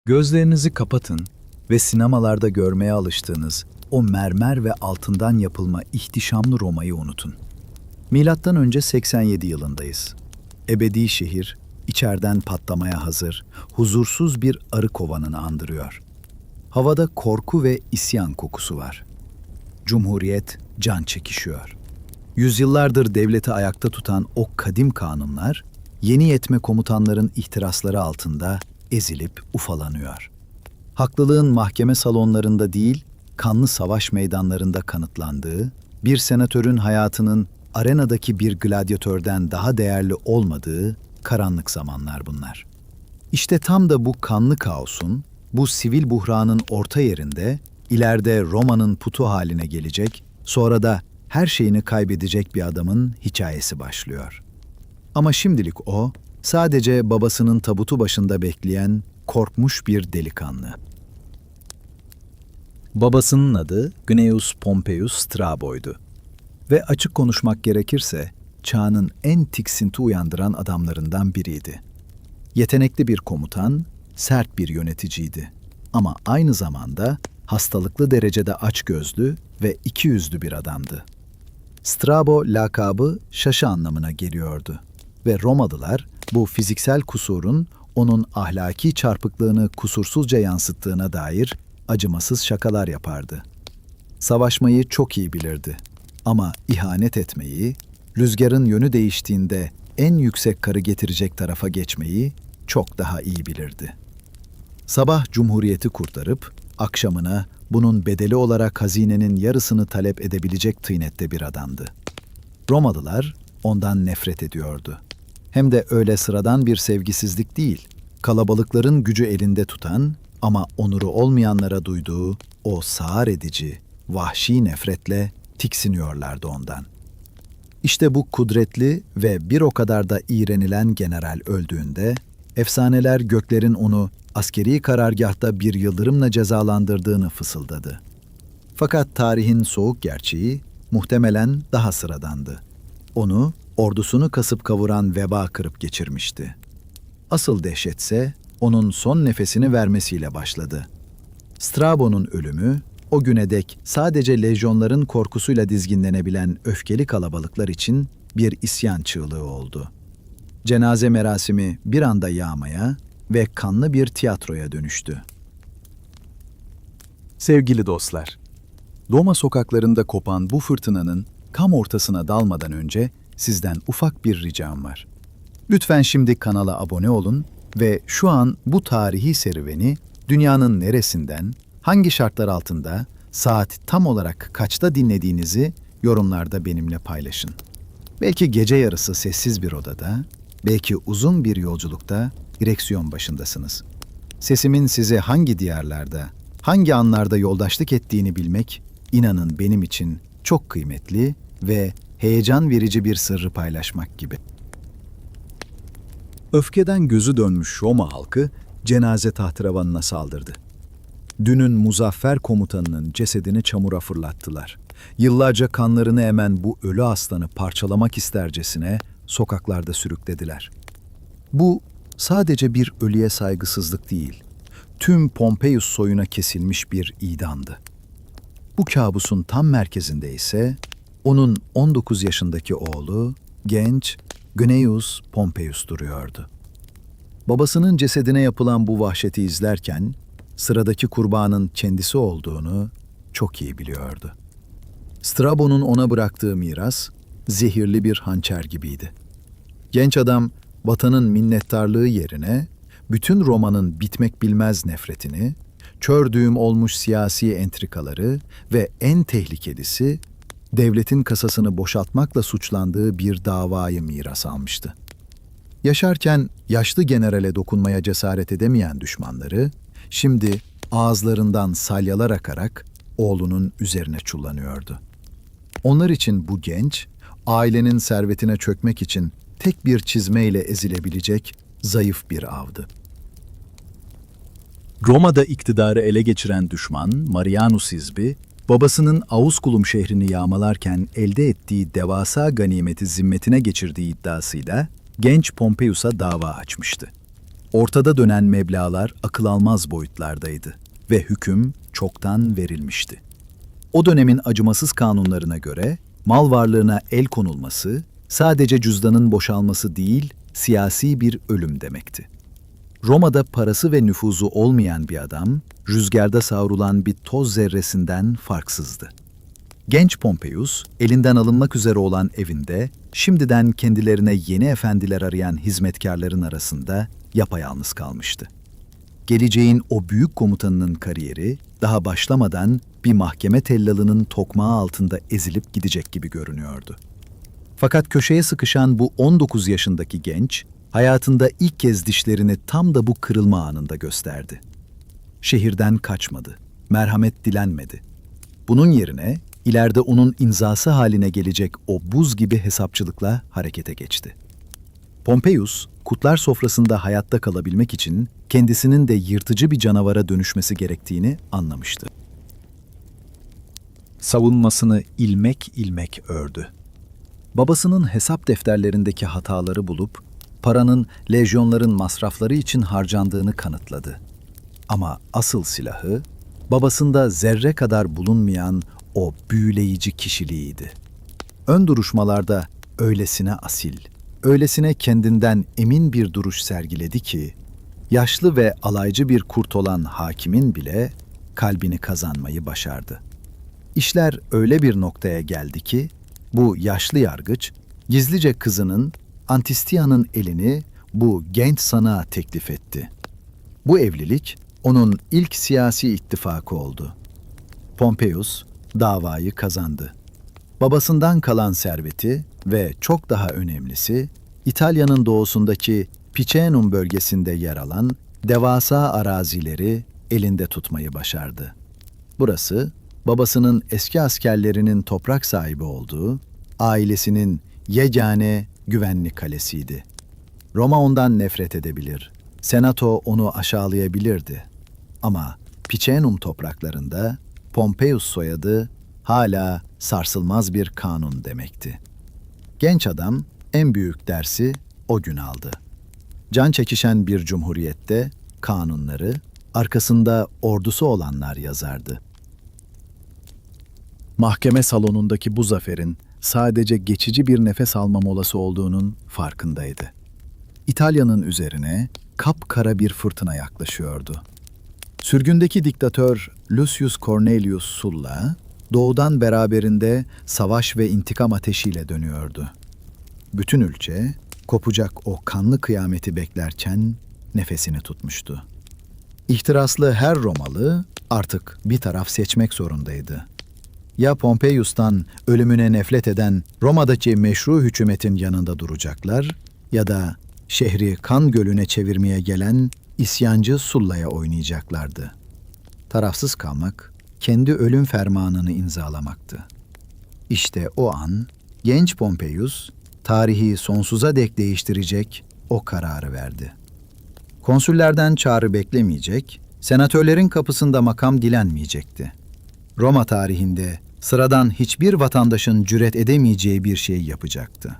Gözlerinizi kapatın ve sinemalarda görmeye alıştığınız o mermer ve altından yapılma ihtişamlı Roma'yı unutun. Milattan önce 87 yılındayız. Ebedi şehir, içeriden patlamaya hazır, huzursuz bir arı kovanını andırıyor. Havada korku ve isyan kokusu var. Cumhuriyet can çekişiyor. Yüzyıllardır devleti ayakta tutan o kadim kanunlar, yeni yetme komutanların ihtirasları altında ezilip ufalanıyor. Haklılığın mahkeme salonlarında değil, kanlı savaş meydanlarında kanıtlandığı, bir senatörün hayatının arenadaki bir gladyatörden daha değerli olmadığı karanlık zamanlar bunlar. İşte tam da bu kanlı kaosun, bu sivil buhranın orta yerinde, ileride Roma'nın putu haline gelecek, sonra da her şeyini kaybedecek bir adamın hikayesi başlıyor. Ama şimdilik o, sadece babasının tabutu başında bekleyen korkmuş bir delikanlı. Babasının adı Gnaeus Pompeius Strabo'ydu. Ve açık konuşmak gerekirse, çağının en tiksinti uyandıran adamlarından biriydi. Yetenekli bir komutan, sert bir yöneticiydi. Ama aynı zamanda hastalıklı derecede açgözlü ve ikiyüzlü bir adamdı. Strabo lakabı şaşı anlamına geliyordu. Ve Romalılar bu fiziksel kusurun onun ahlaki çarpıklığını kusursuzca yansıttığına dair acımasız şakalar yapardı. Savaşmayı çok iyi bilirdi. Ama ihanet etmeyi, rüzgarın yönü değiştiğinde en yüksek karı getirecek tarafa geçmeyi çok daha iyi bilirdi. Sabah cumhuriyeti kurtarıp, akşamına bunun bedeli olarak hazinenin yarısını talep edebilecek tıynette bir adamdı. Romalılar ondan nefret ediyordu. Hem de öyle sıradan bir sevgisizlik değil, kalabalıkların gücü elinde tutan ama onuru olmayanlara duyduğu o sağır edici, vahşi nefretle tiksiniyorlardı ondan. İşte bu kudretli ve bir o kadar da iğrenilen general öldüğünde, efsaneler göklerin onu askeri karargahta bir yıldırımla cezalandırdığını fısıldadı. Fakat tarihin soğuk gerçeği muhtemelen daha sıradandı. Onu, ordusunu kasıp kavuran veba kırıp geçirmişti. Asıl dehşetse onun son nefesini vermesiyle başladı. Strabo'nun ölümü, o güne dek sadece lejyonların korkusuyla dizginlenebilen öfkeli kalabalıklar için bir isyan çığlığı oldu. Cenaze merasimi bir anda yağmaya ve kanlı bir tiyatroya dönüştü. Sevgili dostlar, Roma sokaklarında kopan bu fırtınanın tam ortasına dalmadan önce sizden ufak bir ricam var. Lütfen şimdi kanala abone olun ve şu an bu tarihi serüveni dünyanın neresinden, hangi şartlar altında, saat tam olarak kaçta dinlediğinizi yorumlarda benimle paylaşın. Belki gece yarısı sessiz bir odada, belki uzun bir yolculukta direksiyon başındasınız. Sesimin size hangi diyarlarda, hangi anlarda yoldaşlık ettiğini bilmek, inanın benim için çok kıymetli ve heyecan verici bir sırrı paylaşmak gibi. Öfkeden gözü dönmüş Roma halkı cenaze tahterevanına saldırdı. Dünün muzaffer komutanının cesedini çamura fırlattılar. Yıllarca kanlarını emen bu ölü aslanı parçalamak istercesine sokaklarda sürüklediler. Bu sadece bir ölüye saygısızlık değil, tüm Pompeius soyuna kesilmiş bir idamdı. Bu kabusun tam merkezinde ise onun 19 yaşındaki oğlu, genç Gnaeus Pompeius duruyordu. Babasının cesedine yapılan bu vahşeti izlerken, sıradaki kurbanın kendisi olduğunu çok iyi biliyordu. Strabo'nun ona bıraktığı miras, zehirli bir hançer gibiydi. Genç adam, vatanın minnettarlığı yerine, bütün Roma'nın bitmek bilmez nefretini, kör düğüm olmuş siyasi entrikaları ve en tehlikelisi, devletin kasasını boşaltmakla suçlandığı bir davayı miras almıştı. Yaşarken yaşlı generale dokunmaya cesaret edemeyen düşmanları, şimdi ağızlarından salyalar akarak oğlunun üzerine çullanıyordu. Onlar için bu genç, ailenin servetine çökmek için tek bir çizmeyle ezilebilecek zayıf bir avdı. Roma'da iktidarı ele geçiren düşman Marianus Hizbi, babasının Ausculum şehrini yağmalarken elde ettiği devasa ganimeti zimmetine geçirdiği iddiasıyla genç Pompeius'a dava açmıştı. Ortada dönen meblağlar akıl almaz boyutlardaydı ve hüküm çoktan verilmişti. O dönemin acımasız kanunlarına göre mal varlığına el konulması sadece cüzdanın boşalması değil, siyasi bir ölüm demekti. Roma'da parası ve nüfuzu olmayan bir adam, rüzgarda savrulan bir toz zerresinden farksızdı. Genç Pompeius, elinden alınmak üzere olan evinde, şimdiden kendilerine yeni efendiler arayan hizmetkarların arasında yapayalnız kalmıştı. Geleceğin o büyük komutanının kariyeri, daha başlamadan bir mahkeme tellalının tokmağı altında ezilip gidecek gibi görünüyordu. Fakat köşeye sıkışan bu 19 yaşındaki genç, hayatında ilk kez dişlerini tam da bu kırılma anında gösterdi. Şehirden kaçmadı, merhamet dilenmedi. Bunun yerine ileride onun imzası haline gelecek o buz gibi hesapçılıkla harekete geçti. Pompeius, kutlar sofrasında hayatta kalabilmek için kendisinin de yırtıcı bir canavara dönüşmesi gerektiğini anlamıştı. Savunmasını ilmek ilmek ördü. Babasının hesap defterlerindeki hataları bulup, paranın lejyonların masrafları için harcandığını kanıtladı. Ama asıl silahı, babasında zerre kadar bulunmayan o büyüleyici kişiliğiydi. Ön duruşmalarda öylesine asil, öylesine kendinden emin bir duruş sergiledi ki, yaşlı ve alaycı bir kurt olan hakimin bile kalbini kazanmayı başardı. İşler öyle bir noktaya geldi ki, bu yaşlı yargıç, gizlice kızının Antistia'nın elini bu genç sanığa teklif etti. Bu evlilik, onun ilk siyasi ittifakı oldu. Pompeius, davayı kazandı. Babasından kalan serveti ve çok daha önemlisi, İtalya'nın doğusundaki Picenum bölgesinde yer alan devasa arazileri elinde tutmayı başardı. Burası, babasının eski askerlerinin toprak sahibi olduğu, ailesinin yegane güvenlik kalesiydi. Roma ondan nefret edebilir, Senato onu aşağılayabilirdi. Ama Picenum topraklarında Pompeius soyadı hala sarsılmaz bir kanun demekti. Genç adam en büyük dersi o gün aldı. Can çekişen bir cumhuriyette kanunları arkasında ordusu olanlar yazardı. Mahkeme salonundaki bu zaferin sadece geçici bir nefes alma molası olduğunun farkındaydı. İtalya'nın üzerine kapkara bir fırtına yaklaşıyordu. Sürgündeki diktatör Lucius Cornelius Sulla, doğudan beraberinde savaş ve intikam ateşiyle dönüyordu. Bütün ülke, kopacak o kanlı kıyameti beklerken nefesini tutmuştu. İhtiraslı her Romalı artık bir taraf seçmek zorundaydı. Ya Pompeius'tan ölümüne nefret eden Roma'daki meşru hükümetin yanında duracaklar ya da şehri kan gölüne çevirmeye gelen isyancı Sulla'ya oynayacaklardı. Tarafsız kalmak, kendi ölüm fermanını imzalamaktı. İşte o an genç Pompeius, tarihi sonsuza dek değiştirecek o kararı verdi. Konsüllerden çağrı beklemeyecek, senatörlerin kapısında makam dilenmeyecekti. Roma tarihinde sıradan hiçbir vatandaşın cüret edemeyeceği bir şey yapacaktı.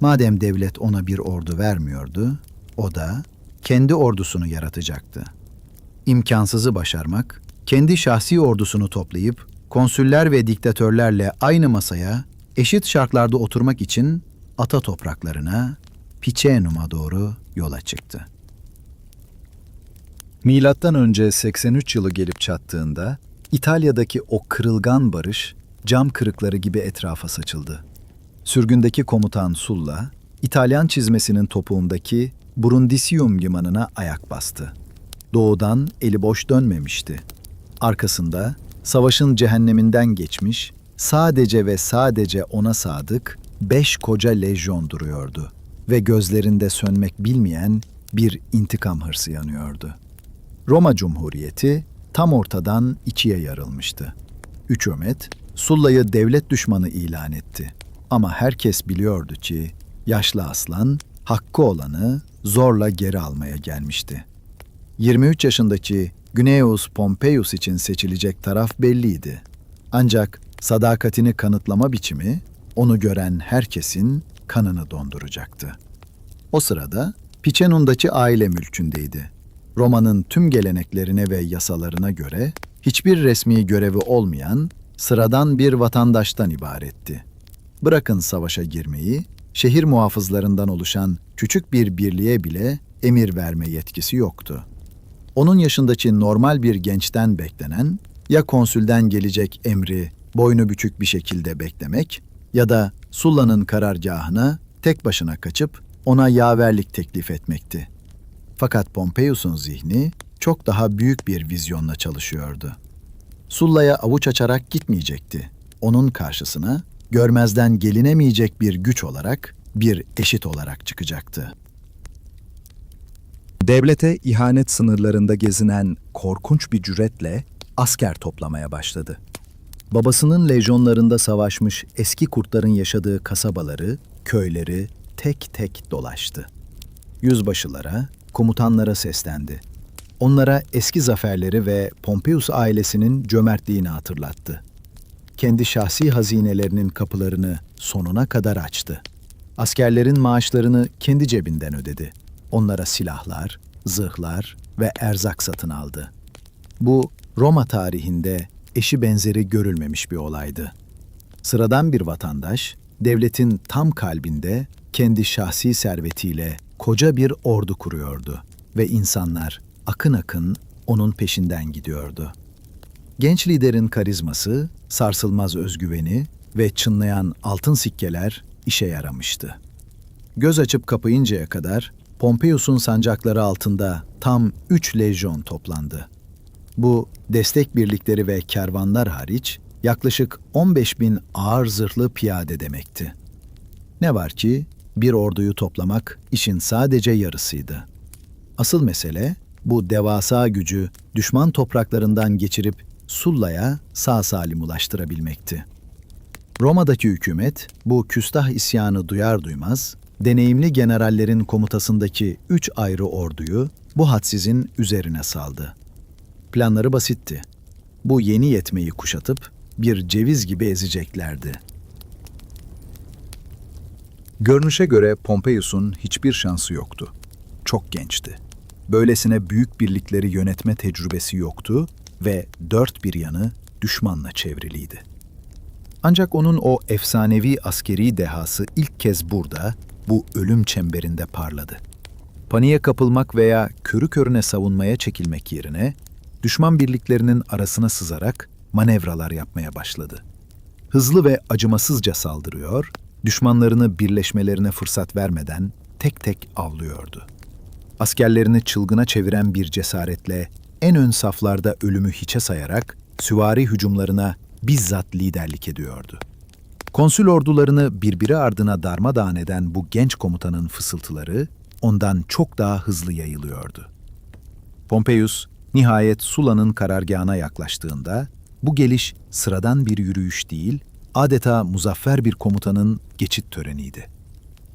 Madem devlet ona bir ordu vermiyordu, o da kendi ordusunu yaratacaktı. İmkansızı başarmak, kendi şahsi ordusunu toplayıp konsüller ve diktatörlerle aynı masaya eşit şartlarda oturmak için ata topraklarına, Picenum'a doğru yola çıktı. Milattan önce 83 yılı gelip çattığında İtalya'daki o kırılgan barış cam kırıkları gibi etrafa saçıldı. Sürgündeki komutan Sulla, İtalyan çizmesinin topuğundaki Brundisium limanına ayak bastı. Doğudan eli boş dönmemişti. Arkasında savaşın cehenneminden geçmiş, sadece ve sadece ona sadık 5 koca lejyon duruyordu ve gözlerinde sönmek bilmeyen bir intikam hırsı yanıyordu. Roma Cumhuriyeti tam ortadan ikiye yarılmıştı. Hükümet, Sulla'yı devlet düşmanı ilan etti. Ama herkes biliyordu ki yaşlı aslan hakkı olanı zorla geri almaya gelmişti. 23 yaşındaki Gnaeus Pompeius için seçilecek taraf belliydi. Ancak sadakatini kanıtlama biçimi onu gören herkesin kanını donduracaktı. O sırada Picenum'daki aile mülkündeydi. Roma'nın tüm geleneklerine ve yasalarına göre hiçbir resmi görevi olmayan sıradan bir vatandaştan ibaretti. Bırakın savaşa girmeyi, şehir muhafızlarından oluşan küçük bir birliğe bile emir verme yetkisi yoktu. Onun yaşındaki normal bir gençten beklenen, ya konsülden gelecek emri boynu bükük bir şekilde beklemek ya da Sulla'nın karargahına tek başına kaçıp ona yaverlik teklif etmekti. Fakat Pompeius'un zihni çok daha büyük bir vizyonla çalışıyordu. Sulla'ya avuç açarak gitmeyecekti. Onun karşısına görmezden gelinemeyecek bir güç olarak, bir eşit olarak çıkacaktı. Devlete ihanet sınırlarında gezinen korkunç bir cüretle asker toplamaya başladı. Babasının lejyonlarında savaşmış eski kurtların yaşadığı kasabaları, köyleri tek tek dolaştı. Yüzbaşılara, komutanlara seslendi. Onlara eski zaferleri ve Pompeius ailesinin cömertliğini hatırlattı. Kendi şahsi hazinelerinin kapılarını sonuna kadar açtı. Askerlerin maaşlarını kendi cebinden ödedi. Onlara silahlar, zırhlar ve erzak satın aldı. Bu, Roma tarihinde eşi benzeri görülmemiş bir olaydı. Sıradan bir vatandaş, devletin tam kalbinde kendi şahsi servetiyle koca bir ordu kuruyordu ve insanlar akın akın onun peşinden gidiyordu. Genç liderin karizması, sarsılmaz özgüveni ve çınlayan altın sikkeler işe yaramıştı. Göz açıp kapayıncaya kadar Pompeius'un sancakları altında tam 3 lejyon toplandı. Bu destek birlikleri ve kervanlar hariç yaklaşık 15.000 ağır zırhlı piyade demekti. Ne var ki bir orduyu toplamak işin sadece yarısıydı. Asıl mesele bu devasa gücü düşman topraklarından geçirip Sulla'ya sağ salim ulaştırabilmekti. Roma'daki hükümet bu küstah isyanı duyar duymaz, deneyimli generallerin komutasındaki 3 ayrı orduyu bu hadsizin üzerine saldı. Planları basitti. Bu yeni yetmeyi kuşatıp bir ceviz gibi ezeceklerdi. Görünüşe göre Pompeius'un hiçbir şansı yoktu. Çok gençti. Böylesine büyük birlikleri yönetme tecrübesi yoktu ve dört bir yanı düşmanla çevriliydi. Ancak onun o efsanevi askeri dehası ilk kez burada, bu ölüm çemberinde parladı. Paniğe kapılmak veya körü körüne savunmaya çekilmek yerine, düşman birliklerinin arasına sızarak manevralar yapmaya başladı. Hızlı ve acımasızca saldırıyor, düşmanlarını birleşmelerine fırsat vermeden tek tek avlıyordu. Askerlerini çılgına çeviren bir cesaretle en ön saflarda ölümü hiçe sayarak süvari hücumlarına bizzat liderlik ediyordu. Konsül ordularını birbiri ardına darmadağın eden bu genç komutanın fısıltıları ondan çok daha hızlı yayılıyordu. Pompeius nihayet Sulla'nın karargahına yaklaştığında bu geliş sıradan bir yürüyüş değil, adeta muzaffer bir komutanın geçit töreniydi.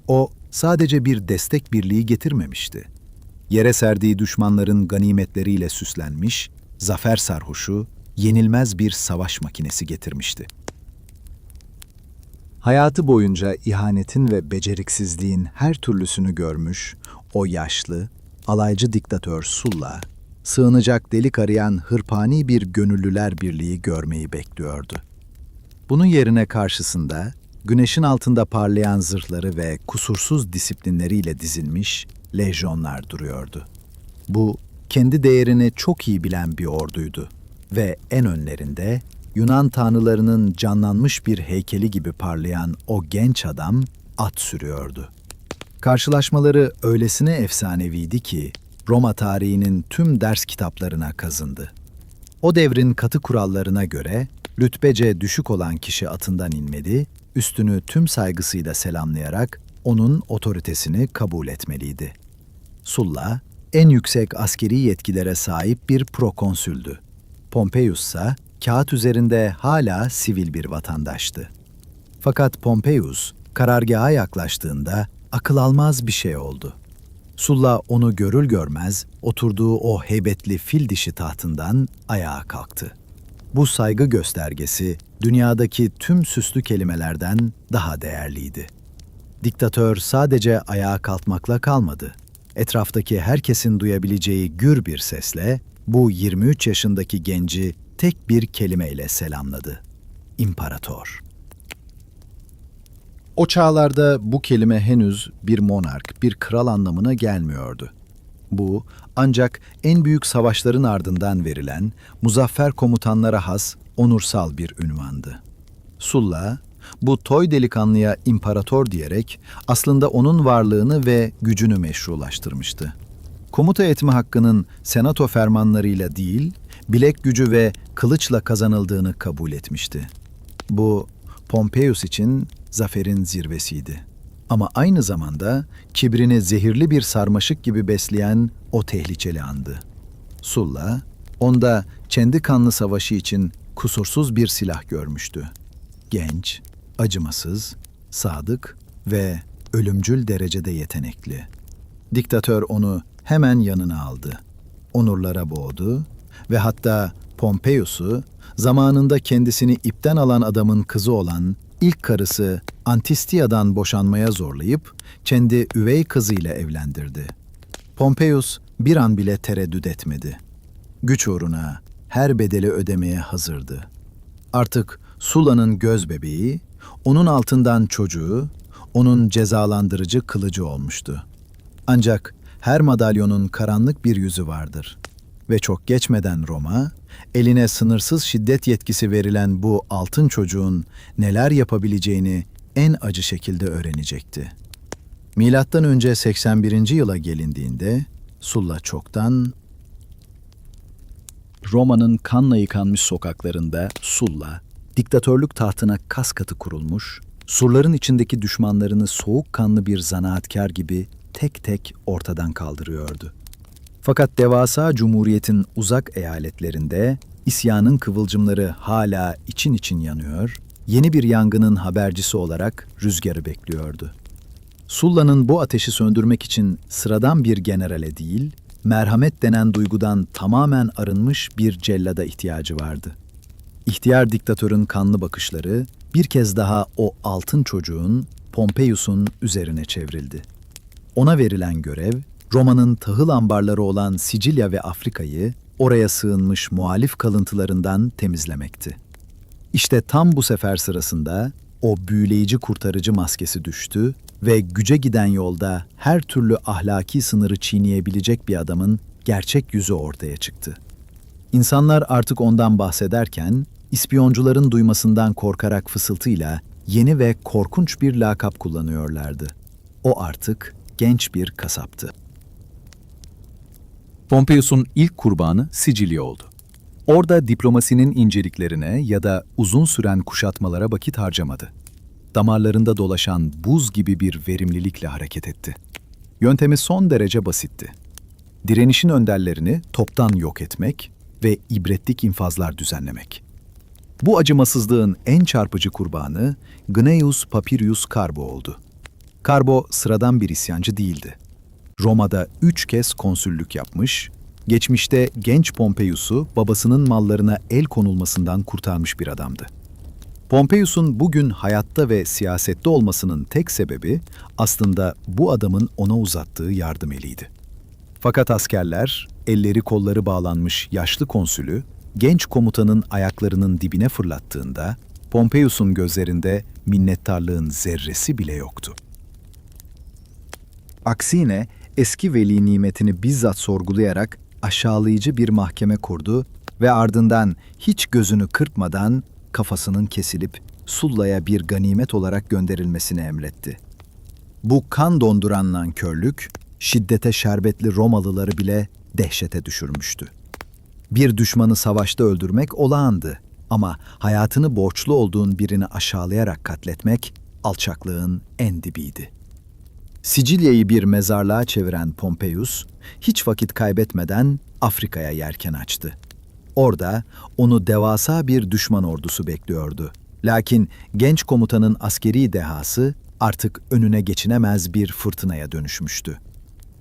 O sadece bir destek birliği getirmemişti. Yere serdiği düşmanların ganimetleriyle süslenmiş, zafer sarhoşu, yenilmez bir savaş makinesi getirmişti. Hayatı boyunca ihanetin ve beceriksizliğin her türlüsünü görmüş, o yaşlı, alaycı diktatör Sulla, sığınacak delik arayan hırpani bir gönüllüler birliği görmeyi bekliyordu. Bunun yerine karşısında, güneşin altında parlayan zırhları ve kusursuz disiplinleriyle dizilmiş lejyonlar duruyordu. Bu, kendi değerini çok iyi bilen bir orduydu ve en önlerinde Yunan tanrılarının canlanmış bir heykeli gibi parlayan o genç adam at sürüyordu. Karşılaşmaları öylesine efsaneviydi ki Roma tarihinin tüm ders kitaplarına kazındı. O devrin katı kurallarına göre rütbece düşük olan kişi atından inmeli, üstünü tüm saygısıyla selamlayarak onun otoritesini kabul etmeliydi. Sulla, en yüksek askeri yetkilere sahip bir prokonsüldü. Pompeius ise kağıt üzerinde hala sivil bir vatandaştı. Fakat Pompeius karargaha yaklaştığında akıl almaz bir şey oldu. Sulla onu görür görmez oturduğu o heybetli fil dişi tahtından ayağa kalktı. Bu saygı göstergesi dünyadaki tüm süslü kelimelerden daha değerliydi. Diktatör sadece ayağa kalkmakla kalmadı. etraftaki herkesin duyabileceği gür bir sesle bu 23 yaşındaki genci tek bir kelimeyle selamladı. İmparator. O çağlarda bu kelime henüz bir monark, bir kral anlamına gelmiyordu. Bu ancak en büyük savaşların ardından verilen muzaffer komutanlara has onursal bir ünvandı. Sulla, bu toy delikanlıya imparator diyerek aslında onun varlığını ve gücünü meşrulaştırmıştı. Komuta etme hakkının senato fermanlarıyla değil, bilek gücü ve kılıçla kazanıldığını kabul etmişti. Bu, Pompeius için zaferin zirvesiydi. Ama aynı zamanda kibrini zehirli bir sarmaşık gibi besleyen o tehlikeli andı. Sulla, onda kendi kanlı savaşı için kusursuz bir silah görmüştü. Genç, acımasız, sadık ve ölümcül derecede yetenekli. Diktatör onu hemen yanına aldı. Onurlara boğdu ve hatta Pompeius'u zamanında kendisini ipten alan adamın kızı olan ilk karısı Antistia'dan boşanmaya zorlayıp kendi üvey kızıyla evlendirdi. Pompeius bir an bile tereddüt etmedi. Güç uğruna her bedeli ödemeye hazırdı. Artık Sulla'nın gözbebeği, onun altından çocuğu, onun cezalandırıcı kılıcı olmuştu. Ancak her madalyonun karanlık bir yüzü vardır. Ve çok geçmeden Roma, eline sınırsız şiddet yetkisi verilen bu altın çocuğun neler yapabileceğini en acı şekilde öğrenecekti. Milattan önce 81. yıla gelindiğinde Sulla çoktan Roma'nın kanla yıkanmış sokaklarında Sulla, diktatörlük tahtına kas katı kurulmuş, surların içindeki düşmanlarını soğukkanlı bir zanaatkar gibi tek tek ortadan kaldırıyordu. Fakat devasa cumhuriyetin uzak eyaletlerinde isyanın kıvılcımları hala için için yanıyor, yeni bir yangının habercisi olarak rüzgarı bekliyordu. Sulla'nın bu ateşi söndürmek için sıradan bir generale değil, merhamet denen duygudan tamamen arınmış bir cellada ihtiyacı vardı. İhtiyar diktatörün kanlı bakışları bir kez daha o altın çocuğun, Pompeius'un üzerine çevrildi. Ona verilen görev, Roma'nın tahıl ambarları olan Sicilya ve Afrika'yı oraya sığınmış muhalif kalıntılarından temizlemekti. İşte tam bu sefer sırasında o büyüleyici kurtarıcı maskesi düştü ve güce giden yolda her türlü ahlaki sınırı çiğneyebilecek bir adamın gerçek yüzü ortaya çıktı. İnsanlar artık ondan bahsederken, ispiyoncuların duymasından korkarak fısıltıyla yeni ve korkunç bir lakap kullanıyorlardı. O artık genç bir kasaptı. Pompeius'un ilk kurbanı Sicilya oldu. Orada diplomasinin inceliklerine ya da uzun süren kuşatmalara vakit harcamadı. Damarlarında dolaşan buz gibi bir verimlilikle hareket etti. Yöntemi son derece basitti. Direnişin önderlerini toptan yok etmek ve ibretlik infazlar düzenlemek. Bu acımasızlığın en çarpıcı kurbanı Gnaeus Papirius Carbo oldu. Carbo sıradan bir isyancı değildi. Roma'da 3 kez konsüllük yapmış, geçmişte genç Pompeius'u babasının mallarına el konulmasından kurtarmış bir adamdı. Pompeius'un bugün hayatta ve siyasette olmasının tek sebebi aslında bu adamın ona uzattığı yardım eliydi. Fakat askerler, elleri kolları bağlanmış yaşlı konsülü, genç komutanın ayaklarının dibine fırlattığında, Pompeius'un gözlerinde minnettarlığın zerresi bile yoktu. Aksine eski veli nimetini bizzat sorgulayarak aşağılayıcı bir mahkeme kurdu ve ardından hiç gözünü kırpmadan kafasının kesilip Sulla'ya bir ganimet olarak gönderilmesini emretti. Bu kan donduran nankörlük, şiddete şerbetli Romalıları bile dehşete düşürmüştü. Bir düşmanı savaşta öldürmek olağandı ama hayatını borçlu olduğun birini aşağılayarak katletmek alçaklığın en dibiydi. Sicilya'yı bir mezarlığa çeviren Pompeius, hiç vakit kaybetmeden Afrika'ya yelken açtı. Orada onu devasa bir düşman ordusu bekliyordu. Lakin genç komutanın askeri dehası artık önüne geçinemez bir fırtınaya dönüşmüştü.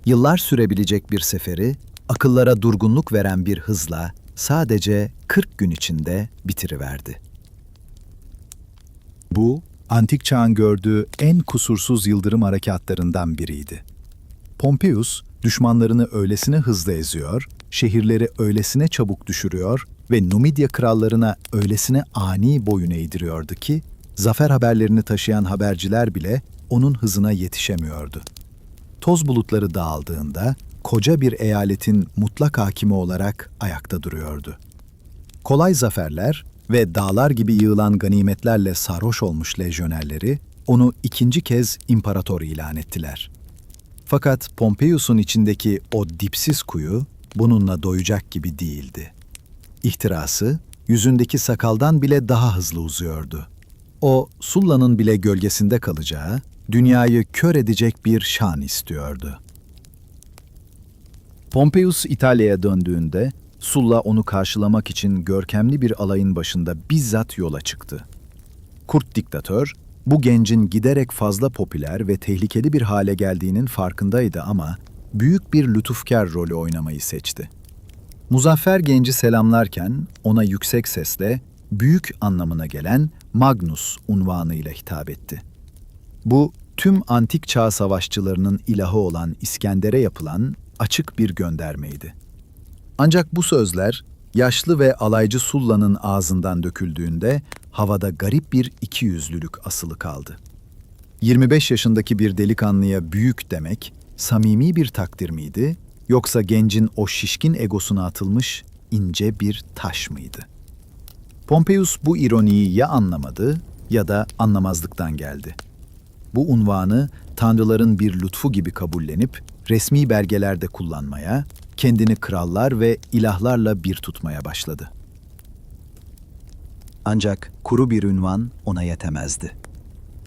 Yıllar sürebilecek bir seferi, akıllara durgunluk veren bir hızla sadece 40 gün içinde bitiriverdi. Bu, antik çağın gördüğü en kusursuz yıldırım harekatlarından biriydi. Pompeius, Düşmanlarını öylesine hızlı eziyor, şehirleri öylesine çabuk düşürüyor ve Numidya krallarına öylesine ani boyun eğdiriyordu ki, zafer haberlerini taşıyan haberciler bile onun hızına yetişemiyordu. Toz bulutları dağıldığında, koca bir eyaletin mutlak hakimi olarak ayakta duruyordu. Kolay zaferler ve dağlar gibi yığılan ganimetlerle sarhoş olmuş lejyonerleri, onu ikinci kez imparator ilan ettiler. Fakat Pompeius'un içindeki o dipsiz kuyu bununla doyacak gibi değildi. İhtirası, yüzündeki sakaldan bile daha hızlı uzuyordu. O, Sulla'nın bile gölgesinde kalacağı, dünyayı kör edecek bir şan istiyordu. Pompeius İtalya'ya döndüğünde, Sulla onu karşılamak için görkemli bir alayın başında bizzat yola çıktı. Kurt diktatör, bu gencin giderek fazla popüler ve tehlikeli bir hale geldiğinin farkındaydı ama büyük bir lütufkar rolü oynamayı seçti. Muzaffer genci selamlarken ona yüksek sesle büyük anlamına gelen Magnus unvanıyla hitap etti. Bu tüm antik çağ savaşçılarının ilahı olan İskender'e yapılan açık bir göndermeydi. Ancak bu sözler yaşlı ve alaycı Sulla'nın ağzından döküldüğünde havada garip bir ikiyüzlülük asılı kaldı. 25 yaşındaki bir delikanlıya büyük demek samimi bir takdir miydi, yoksa gencin o şişkin egosuna atılmış ince bir taş mıydı? Pompeius bu ironiyi ya anlamadı ya da anlamazlıktan geldi. Bu unvanı tanrıların bir lütfu gibi kabullenip resmi belgelerde kullanmaya, kendini krallar ve ilahlarla bir tutmaya başladı. Ancak kuru bir ünvan ona yetemezdi.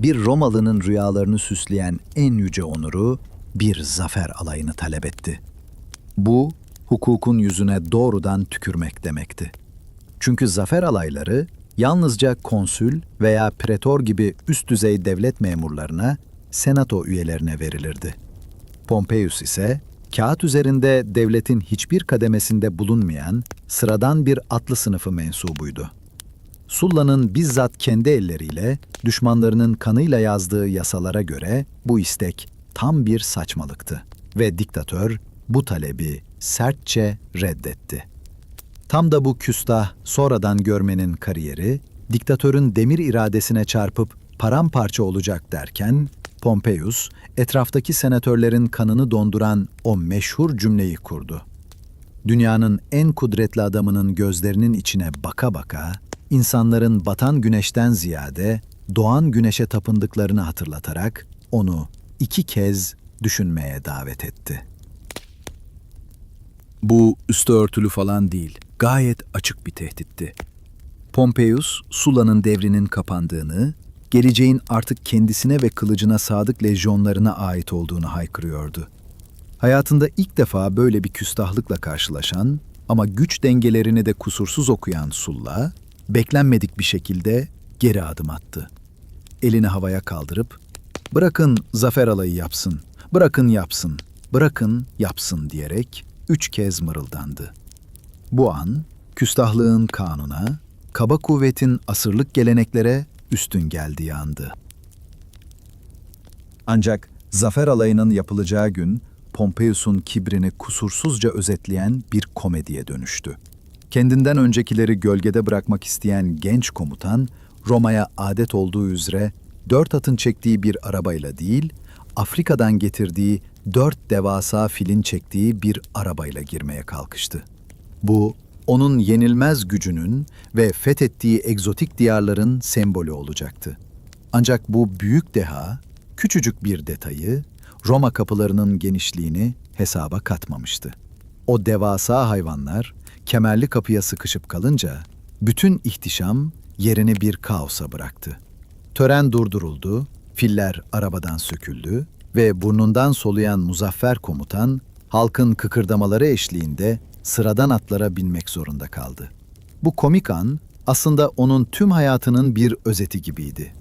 Bir Romalı'nın rüyalarını süsleyen en yüce onuru bir zafer alayını talep etti. Bu, hukukun yüzüne doğrudan tükürmek demekti. Çünkü zafer alayları yalnızca konsül veya pretor gibi üst düzey devlet memurlarına, senato üyelerine verilirdi. Pompeius ise kağıt üzerinde devletin hiçbir kademesinde bulunmayan sıradan bir atlı sınıfı mensubuydu. Sulla'nın bizzat kendi elleriyle düşmanlarının kanıyla yazdığı yasalara göre bu istek tam bir saçmalıktı ve diktatör bu talebi sertçe reddetti. Tam da bu küstah sonradan görmenin kariyeri, diktatörün demir iradesine çarpıp paramparça olacak derken, Pompeius, etraftaki senatörlerin kanını donduran o meşhur cümleyi kurdu. Dünyanın en kudretli adamının gözlerinin içine baka baka, insanların batan güneşten ziyade doğan güneşe tapındıklarını hatırlatarak onu 2 kez düşünmeye davet etti. Bu üstü örtülü falan değil, gayet açık bir tehditti. Pompeius, Sulla'nın devrinin kapandığını, geleceğin artık kendisine ve kılıcına sadık lejyonlarına ait olduğunu haykırıyordu. Hayatında ilk defa böyle bir küstahlıkla karşılaşan ama güç dengelerini de kusursuz okuyan Sulla, beklenmedik bir şekilde geri adım attı. Elini havaya kaldırıp, "Bırakın zafer alayı yapsın, bırakın yapsın, bırakın yapsın" diyerek 3 kez mırıldandı. Bu an, küstahlığın kanuna, kaba kuvvetin asırlık geleneklere üstün geldiği andı. Ancak zafer alayının yapılacağı gün, Pompeius'un kibrini kusursuzca özetleyen bir komediye dönüştü. Kendinden öncekileri gölgede bırakmak isteyen genç komutan, Roma'ya adet olduğu üzere 4 atın çektiği bir arabayla değil, Afrika'dan getirdiği 4 devasa filin çektiği bir arabayla girmeye kalkıştı. Bu, onun yenilmez gücünün ve fethettiği egzotik diyarların sembolü olacaktı. Ancak bu büyük deha, küçücük bir detayı, Roma kapılarının genişliğini hesaba katmamıştı. O devasa hayvanlar, kemerli kapıya sıkışıp kalınca, bütün ihtişam yerini bir kaosa bıraktı. Tören durduruldu, filler arabadan söküldü ve burnundan soluyan muzaffer komutan, halkın kıkırdamaları eşliğinde sıradan atlara binmek zorunda kaldı. Bu komik an aslında onun tüm hayatının bir özeti gibiydi.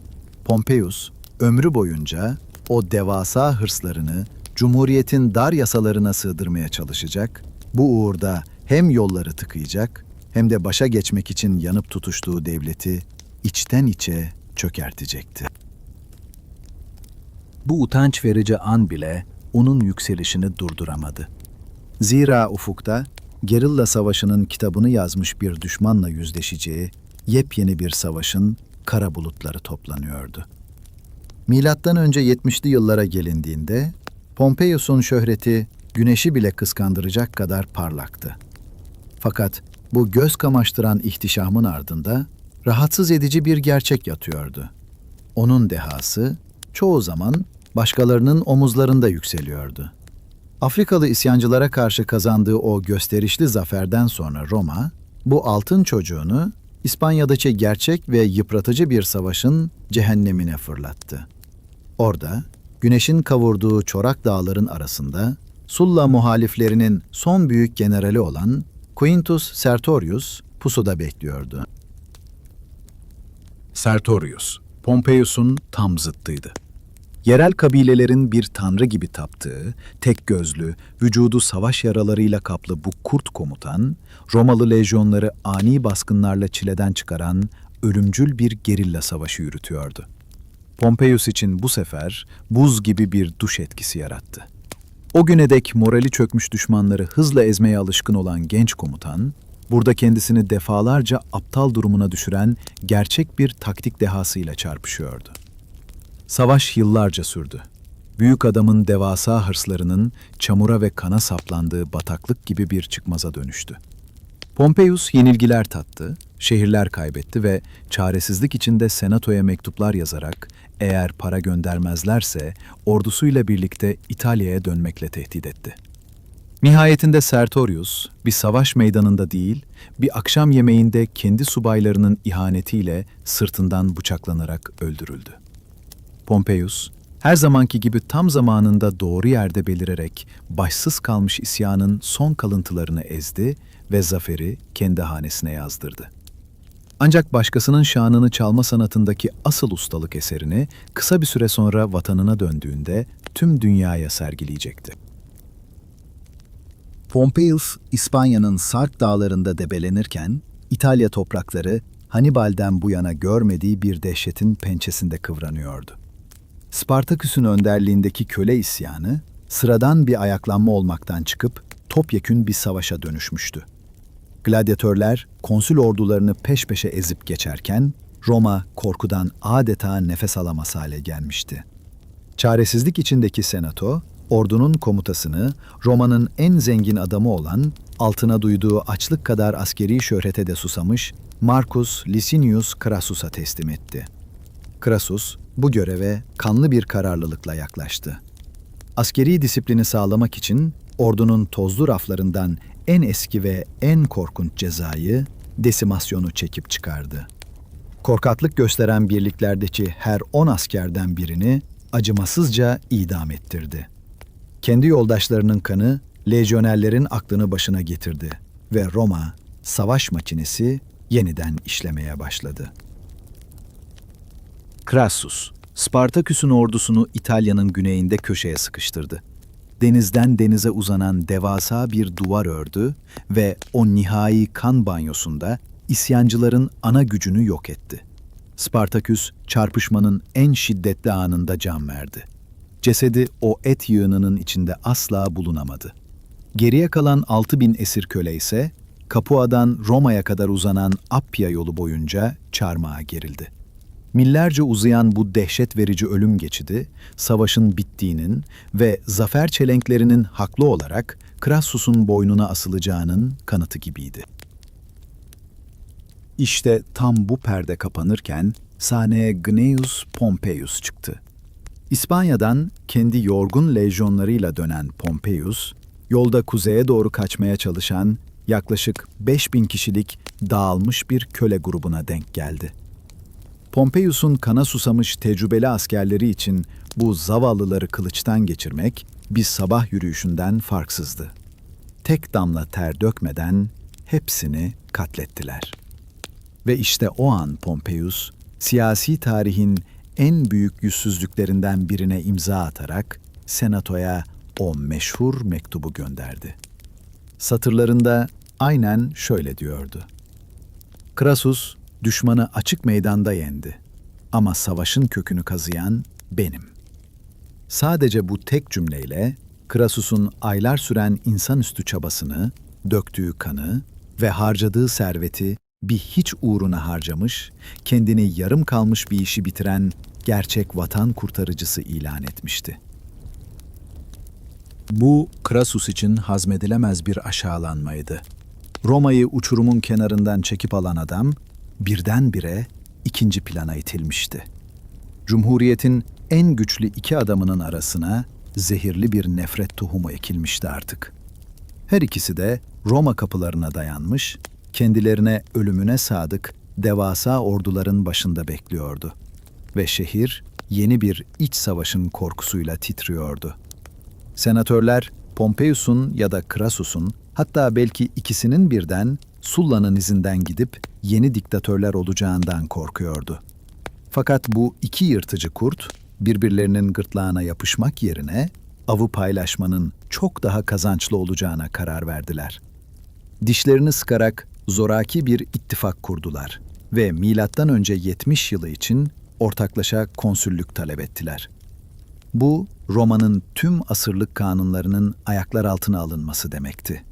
Pompeius, ömrü boyunca o devasa hırslarını Cumhuriyet'in dar yasalarına sığdırmaya çalışacak, bu uğurda hem yolları tıkayacak hem de başa geçmek için yanıp tutuştuğu devleti içten içe çökertecekti. Bu utanç verici an bile onun yükselişini durduramadı. Zira ufukta gerilla savaşının kitabını yazmış bir düşmanla yüzleşeceği yepyeni bir savaşın kara bulutları toplanıyordu. Milattan önce 70'li yıllara gelindiğinde Pompeius'un şöhreti güneşi bile kıskandıracak kadar parlaktı. Fakat bu göz kamaştıran ihtişamın ardında rahatsız edici bir gerçek yatıyordu. Onun dehası çoğu zaman başkalarının omuzlarında yükseliyordu. Afrikalı isyancılara karşı kazandığı o gösterişli zaferden sonra Roma, bu altın çocuğunu İspanya'daki gerçek ve yıpratıcı bir savaşın cehennemine fırlattı. Orada, güneşin kavurduğu çorak dağların arasında, Sulla muhaliflerinin son büyük generali olan Quintus Sertorius pusuda bekliyordu. Sertorius, Pompeius'un tam zıttıydı. Yerel kabilelerin bir tanrı gibi taptığı, tek gözlü, vücudu savaş yaralarıyla kaplı bu kurt komutan, Romalı lejyonları ani baskınlarla çileden çıkaran ölümcül bir gerilla savaşı yürütüyordu. Pompeius için bu sefer buz gibi bir duş etkisi yarattı. O güne dek morali çökmüş düşmanları hızla ezmeye alışkın olan genç komutan, burada kendisini defalarca aptal durumuna düşüren gerçek bir taktik dehasıyla çarpışıyordu. Savaş yıllarca sürdü. Büyük adamın devasa hırslarının çamura ve kana saplandığı bataklık gibi bir çıkmaza dönüştü. Pompeius yenilgiler tattı, şehirler kaybetti ve çaresizlik içinde senatoya mektuplar yazarak eğer para göndermezlerse ordusuyla birlikte İtalya'ya dönmekle tehdit etti. Nihayetinde Sertorius bir savaş meydanında değil, bir akşam yemeğinde kendi subaylarının ihanetiyle sırtından bıçaklanarak öldürüldü. Pompeius, her zamanki gibi tam zamanında doğru yerde belirerek başsız kalmış isyanın son kalıntılarını ezdi ve zaferi kendi hanesine yazdırdı. Ancak başkasının şanını çalma sanatındaki asıl ustalık eserini kısa bir süre sonra vatanına döndüğünde tüm dünyaya sergileyecekti. Pompeius, İspanya'nın Sarp dağlarında debelenirken, İtalya toprakları Hannibal'den bu yana görmediği bir dehşetin pençesinde kıvranıyordu. Spartaküs'ün önderliğindeki köle isyanı, sıradan bir ayaklanma olmaktan çıkıp topyekün bir savaşa dönüşmüştü. Gladyatörler konsül ordularını peş peşe ezip geçerken, Roma korkudan adeta nefes alamaz hale gelmişti. Çaresizlik içindeki senato, ordunun komutasını Roma'nın en zengin adamı olan, altına duyduğu açlık kadar askeri şöhrete de susamış Marcus Licinius Crassus'a teslim etti. Crassus, bu göreve kanlı bir kararlılıkla yaklaştı. Askeri disiplini sağlamak için ordunun tozlu raflarından en eski ve en korkunç cezayı, desimasyonu çekip çıkardı. Korkaklık gösteren birliklerdeki her 10 askerden birini acımasızca idam ettirdi. Kendi yoldaşlarının kanı, lejyonerlerin aklını başına getirdi ve Roma, savaş makinesi yeniden işlemeye başladı. Crassus, Spartaküs'ün ordusunu İtalya'nın güneyinde köşeye sıkıştırdı. Denizden denize uzanan devasa bir duvar ördü ve o nihai kan banyosunda isyancıların ana gücünü yok etti. Spartaküs, çarpışmanın en şiddetli anında can verdi. Cesedi o et yığınının içinde asla bulunamadı. Geriye kalan 6.000 esir köle ise Capua'dan Roma'ya kadar uzanan Appia yolu boyunca çarmıha gerildi. Millerce uzayan bu dehşet verici ölüm geçidi, savaşın bittiğinin ve zafer çelenklerinin haklı olarak Crassus'un boynuna asılacağının kanıtı gibiydi. İşte tam bu perde kapanırken sahneye Gnaeus Pompeius çıktı. İspanya'dan kendi yorgun lejyonlarıyla dönen Pompeius, yolda kuzeye doğru kaçmaya çalışan yaklaşık 5.000 kişilik dağılmış bir köle grubuna denk geldi. Pompeius'un kana susamış tecrübeli askerleri için bu zavallıları kılıçtan geçirmek bir sabah yürüyüşünden farksızdı. Tek damla ter dökmeden hepsini katlettiler. Ve işte o an Pompeius, siyasi tarihin en büyük yüzsüzlüklerinden birine imza atarak senatoya o meşhur mektubu gönderdi. Satırlarında aynen şöyle diyordu: Crassus, düşmanı açık meydanda yendi ama savaşın kökünü kazıyan benim. Sadece bu tek cümleyle Krasus'un aylar süren insanüstü çabasını, döktüğü kanı ve harcadığı serveti bir hiç uğruna harcamış, kendini yarım kalmış bir işi bitiren gerçek vatan kurtarıcısı ilan etmişti. Bu Krasus için hazmedilemez bir aşağılanmaydı. Roma'yı uçurumun kenarından çekip alan adam birdenbire ikinci plana itilmişti. Cumhuriyetin en güçlü iki adamının arasına zehirli bir nefret tohumu ekilmişti artık. Her ikisi de Roma kapılarına dayanmış, kendilerine ölümüne sadık devasa orduların başında bekliyordu. Ve şehir yeni bir iç savaşın korkusuyla titriyordu. Senatörler Pompeius'un ya da Crassus'un, hatta belki ikisinin birden Sulla'nın izinden gidip yeni diktatörler olacağından korkuyordu. Fakat bu iki yırtıcı kurt birbirlerinin gırtlağına yapışmak yerine avı paylaşmanın çok daha kazançlı olacağına karar verdiler. Dişlerini sıkarak zoraki bir ittifak kurdular ve milattan önce 70 yılı için ortaklaşa konsüllük talep ettiler. Bu, Roma'nın tüm asırlık kanunlarının ayaklar altına alınması demekti.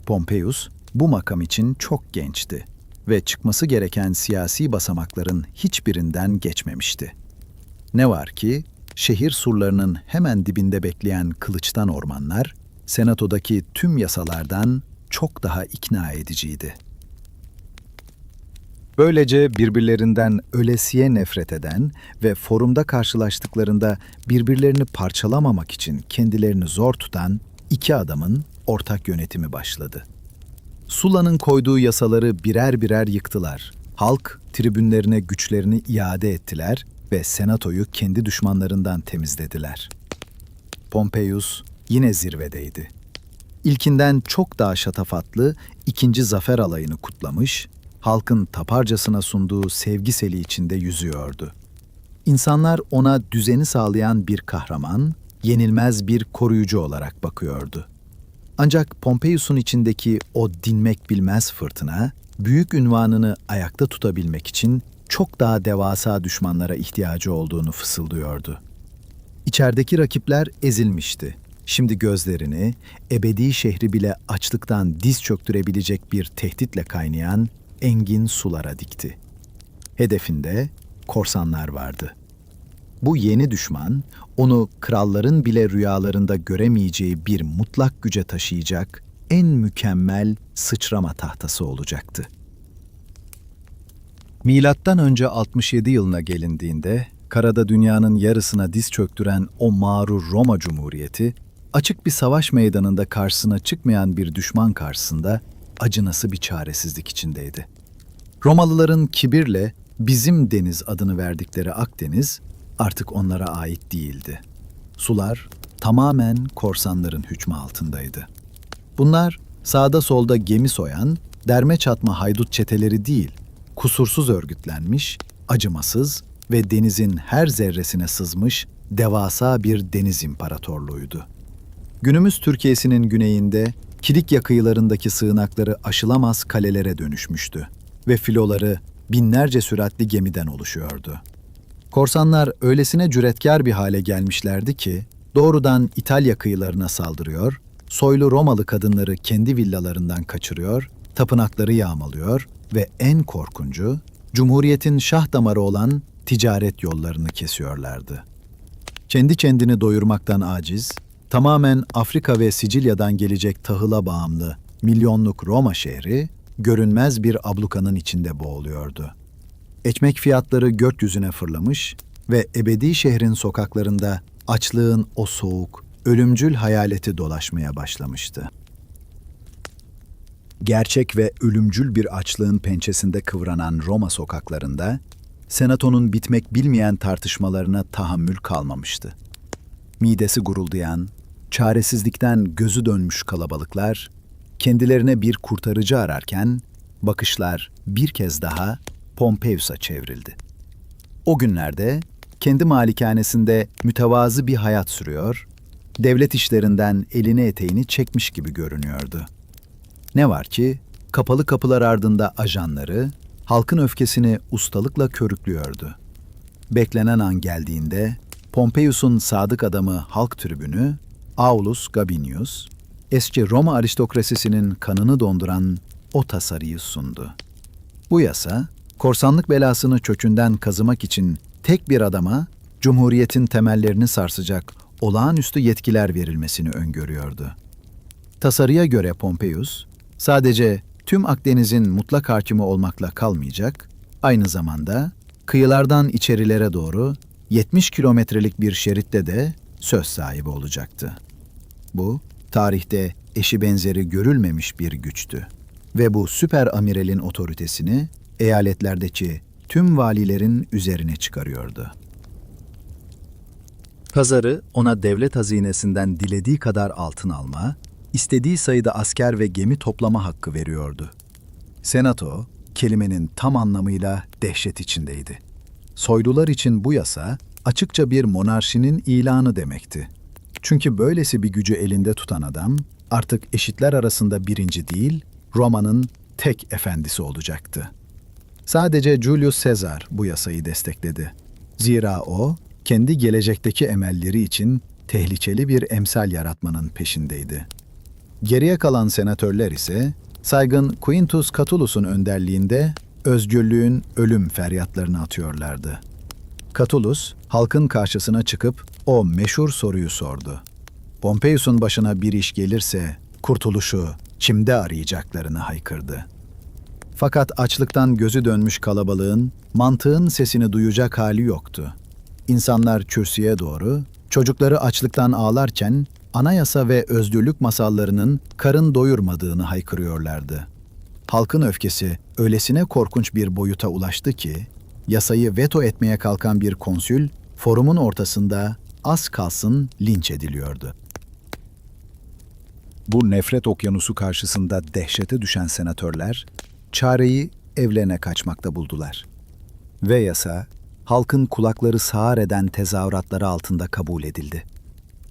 Pompeius, bu makam için çok gençti ve çıkması gereken siyasi basamakların hiçbirinden geçmemişti. Ne var ki, şehir surlarının hemen dibinde bekleyen kılıçtan ormanlar, senatodaki tüm yasalardan çok daha ikna ediciydi. Böylece birbirlerinden ölesiye nefret eden ve forumda karşılaştıklarında birbirlerini parçalamamak için kendilerini zor tutan iki adamın ortak yönetimi başladı. Sulla'nın koyduğu yasaları birer birer yıktılar. Halk tribünlerine güçlerini iade ettiler ve senatoyu kendi düşmanlarından temizlediler. Pompeius yine zirvedeydi. İlkinden çok daha şatafatlı ikinci zafer alayını kutlamış, halkın taparcasına sunduğu sevgi seli içinde yüzüyordu. İnsanlar ona düzeni sağlayan bir kahraman, yenilmez bir koruyucu olarak bakıyordu. Ancak Pompeius'un içindeki o dinmek bilmez fırtına, büyük ünvanını ayakta tutabilmek için çok daha devasa düşmanlara ihtiyacı olduğunu fısıldıyordu. İçerideki rakipler ezilmişti. Şimdi gözlerini ebedi şehri bile açlıktan diz çöktürebilecek bir tehditle kaynayan engin sulara dikti. Hedefinde korsanlar vardı. Bu yeni düşman, onu kralların bile rüyalarında göremeyeceği bir mutlak güce taşıyacak en mükemmel sıçrama tahtası olacaktı. Milattan önce 67 yılına gelindiğinde, karada dünyanın yarısına diz çöktüren o mağrur Roma Cumhuriyeti, açık bir savaş meydanında karşısına çıkmayan bir düşman karşısında acınası bir çaresizlik içindeydi. Romalıların kibirle bizim deniz adını verdikleri Akdeniz artık onlara ait değildi. Sular tamamen korsanların hükmü altındaydı. Bunlar sağda solda gemi soyan, derme çatma haydut çeteleri değil, kusursuz örgütlenmiş, acımasız ve denizin her zerresine sızmış devasa bir deniz imparatorluğuydu. Günümüz Türkiye'sinin güneyinde Kilikya kıyılarındaki sığınakları aşılamaz kalelere dönüşmüştü ve filoları binlerce süratli gemiden oluşuyordu. Korsanlar öylesine cüretkar bir hale gelmişlerdi ki doğrudan İtalya kıyılarına saldırıyor, soylu Romalı kadınları kendi villalarından kaçırıyor, tapınakları yağmalıyor ve en korkuncu, Cumhuriyet'in şah damarı olan ticaret yollarını kesiyorlardı. Kendi kendini doyurmaktan aciz, tamamen Afrika ve Sicilya'dan gelecek tahıla bağımlı milyonluk Roma şehri, görünmez bir ablukanın içinde boğuluyordu. Ekmek fiyatları gökyüzüne fırlamış ve ebedi şehrin sokaklarında açlığın o soğuk, ölümcül hayaleti dolaşmaya başlamıştı. Gerçek ve ölümcül bir açlığın pençesinde kıvranan Roma sokaklarında, Senato'nun bitmek bilmeyen tartışmalarına tahammül kalmamıştı. Midesi guruldayan, çaresizlikten gözü dönmüş kalabalıklar, kendilerine bir kurtarıcı ararken, bakışlar bir kez daha Pompeius'a çevrildi. O günlerde kendi malikanesinde mütevazı bir hayat sürüyor, devlet işlerinden elini eteğini çekmiş gibi görünüyordu. Ne var ki, kapalı kapılar ardında ajanları, halkın öfkesini ustalıkla körüklüyordu. Beklenen an geldiğinde, Pompeius'un sadık adamı halk tribünü Aulus Gabinius, eski Roma aristokrasisinin kanını donduran o tasarıyı sundu. Bu yasa, korsanlık belasını kökünden kazımak için tek bir adama Cumhuriyet'in temellerini sarsacak olağanüstü yetkiler verilmesini öngörüyordu. Tasarıya göre Pompeius, sadece tüm Akdeniz'in mutlak hakimi olmakla kalmayacak, aynı zamanda kıyılardan içerilere doğru 70 kilometrelik bir şeritte de söz sahibi olacaktı. Bu, tarihte eşi benzeri görülmemiş bir güçtü ve bu süper amiralin otoritesini eyaletlerdeki tüm valilerin üzerine çıkarıyordu. Pazarı ona devlet hazinesinden dilediği kadar altın alma, istediği sayıda asker ve gemi toplama hakkı veriyordu. Senato, kelimenin tam anlamıyla dehşet içindeydi. Soylular için bu yasa açıkça bir monarşinin ilanı demekti. Çünkü böylesi bir gücü elinde tutan adam artık eşitler arasında birinci değil, Roma'nın tek efendisi olacaktı. Sadece Julius Caesar bu yasayı destekledi. Zira o, kendi gelecekteki emelleri için tehlikeli bir emsal yaratmanın peşindeydi. Geriye kalan senatörler ise saygın Quintus Catulus'un önderliğinde özgürlüğün ölüm feryatlarını atıyorlardı. Catulus, halkın karşısına çıkıp o meşhur soruyu sordu. Pompeius'un başına bir iş gelirse kurtuluşu kimde arayacaklarını haykırdı. Fakat açlıktan gözü dönmüş kalabalığın mantığın sesini duyacak hali yoktu. İnsanlar kürsüye doğru, çocukları açlıktan ağlarken anayasa ve özgürlük masallarının karın doyurmadığını haykırıyorlardı. Halkın öfkesi öylesine korkunç bir boyuta ulaştı ki, yasayı veto etmeye kalkan bir konsül, forumun ortasında az kalsın linç ediliyordu. Bu nefret okyanusu karşısında dehşete düşen senatörler, çareyi evlerine kaçmakta buldular. Ve yasa, halkın kulakları sağır eden tezahüratları altında kabul edildi.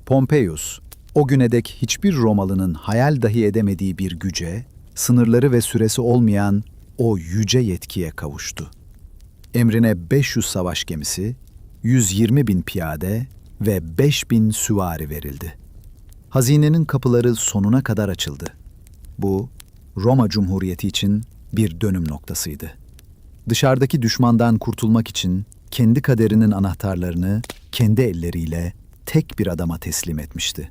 Pompeius, o güne dek hiçbir Romalı'nın hayal dahi edemediği bir güce, sınırları ve süresi olmayan o yüce yetkiye kavuştu. Emrine 500 savaş gemisi, 120 bin piyade ve 5.000 süvari verildi. Hazinenin kapıları sonuna kadar açıldı. Bu, Roma Cumhuriyeti için bir dönüm noktasıydı. Dışarıdaki düşmandan kurtulmak için kendi kaderinin anahtarlarını kendi elleriyle tek bir adama teslim etmişti.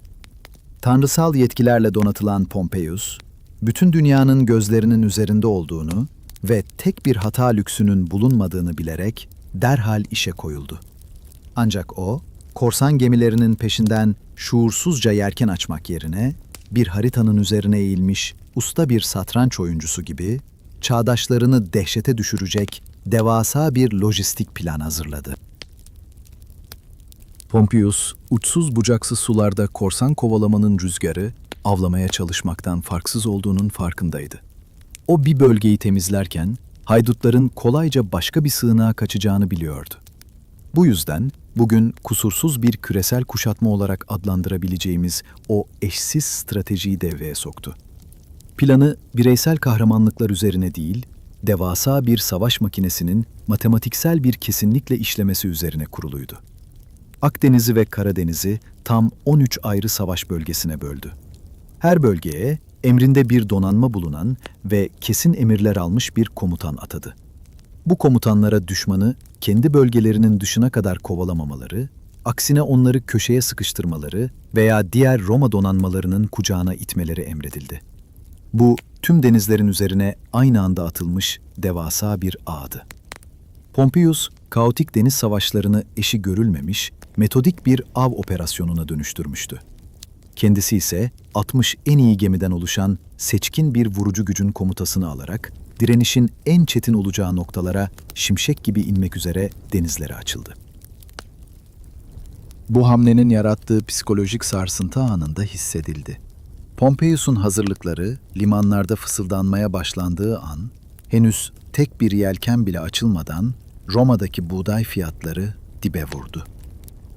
Tanrısal yetkilerle donatılan Pompeius, bütün dünyanın gözlerinin üzerinde olduğunu ve tek bir hata lüksünün bulunmadığını bilerek derhal işe koyuldu. Ancak o, korsan gemilerinin peşinden şuursuzca yelken açmak yerine, bir haritanın üzerine eğilmiş usta bir satranç oyuncusu gibi, çağdaşlarını dehşete düşürecek devasa bir lojistik plan hazırladı. Pompeius, uçsuz bucaksız sularda korsan kovalamanın rüzgarı, avlamaya çalışmaktan farksız olduğunun farkındaydı. O bir bölgeyi temizlerken, haydutların kolayca başka bir sığınağa kaçacağını biliyordu. Bu yüzden bugün kusursuz bir küresel kuşatma olarak adlandırabileceğimiz o eşsiz stratejiyi devreye soktu. Planı bireysel kahramanlıklar üzerine değil, devasa bir savaş makinesinin matematiksel bir kesinlikle işlemesi üzerine kuruluydu. Akdeniz'i ve Karadeniz'i tam 13 ayrı savaş bölgesine böldü. Her bölgeye emrinde bir donanma bulunan ve kesin emirler almış bir komutan atadı. Bu komutanlara düşmanı kendi bölgelerinin dışına kadar kovalamamaları, aksine onları köşeye sıkıştırmaları veya diğer Roma donanmalarının kucağına itmeleri emredildi. Bu, tüm denizlerin üzerine aynı anda atılmış devasa bir ağdı. Pompeius, kaotik deniz savaşlarını eşi görülmemiş, metodik bir av operasyonuna dönüştürmüştü. Kendisi ise 60 en iyi gemiden oluşan seçkin bir vurucu gücün komutasını alarak, direnişin en çetin olacağı noktalara şimşek gibi inmek üzere denizlere açıldı. Bu hamlenin yarattığı psikolojik sarsıntı anında hissedildi. Pompeius'un hazırlıkları limanlarda fısıldanmaya başlandığı an, henüz tek bir yelken bile açılmadan Roma'daki buğday fiyatları dibe vurdu.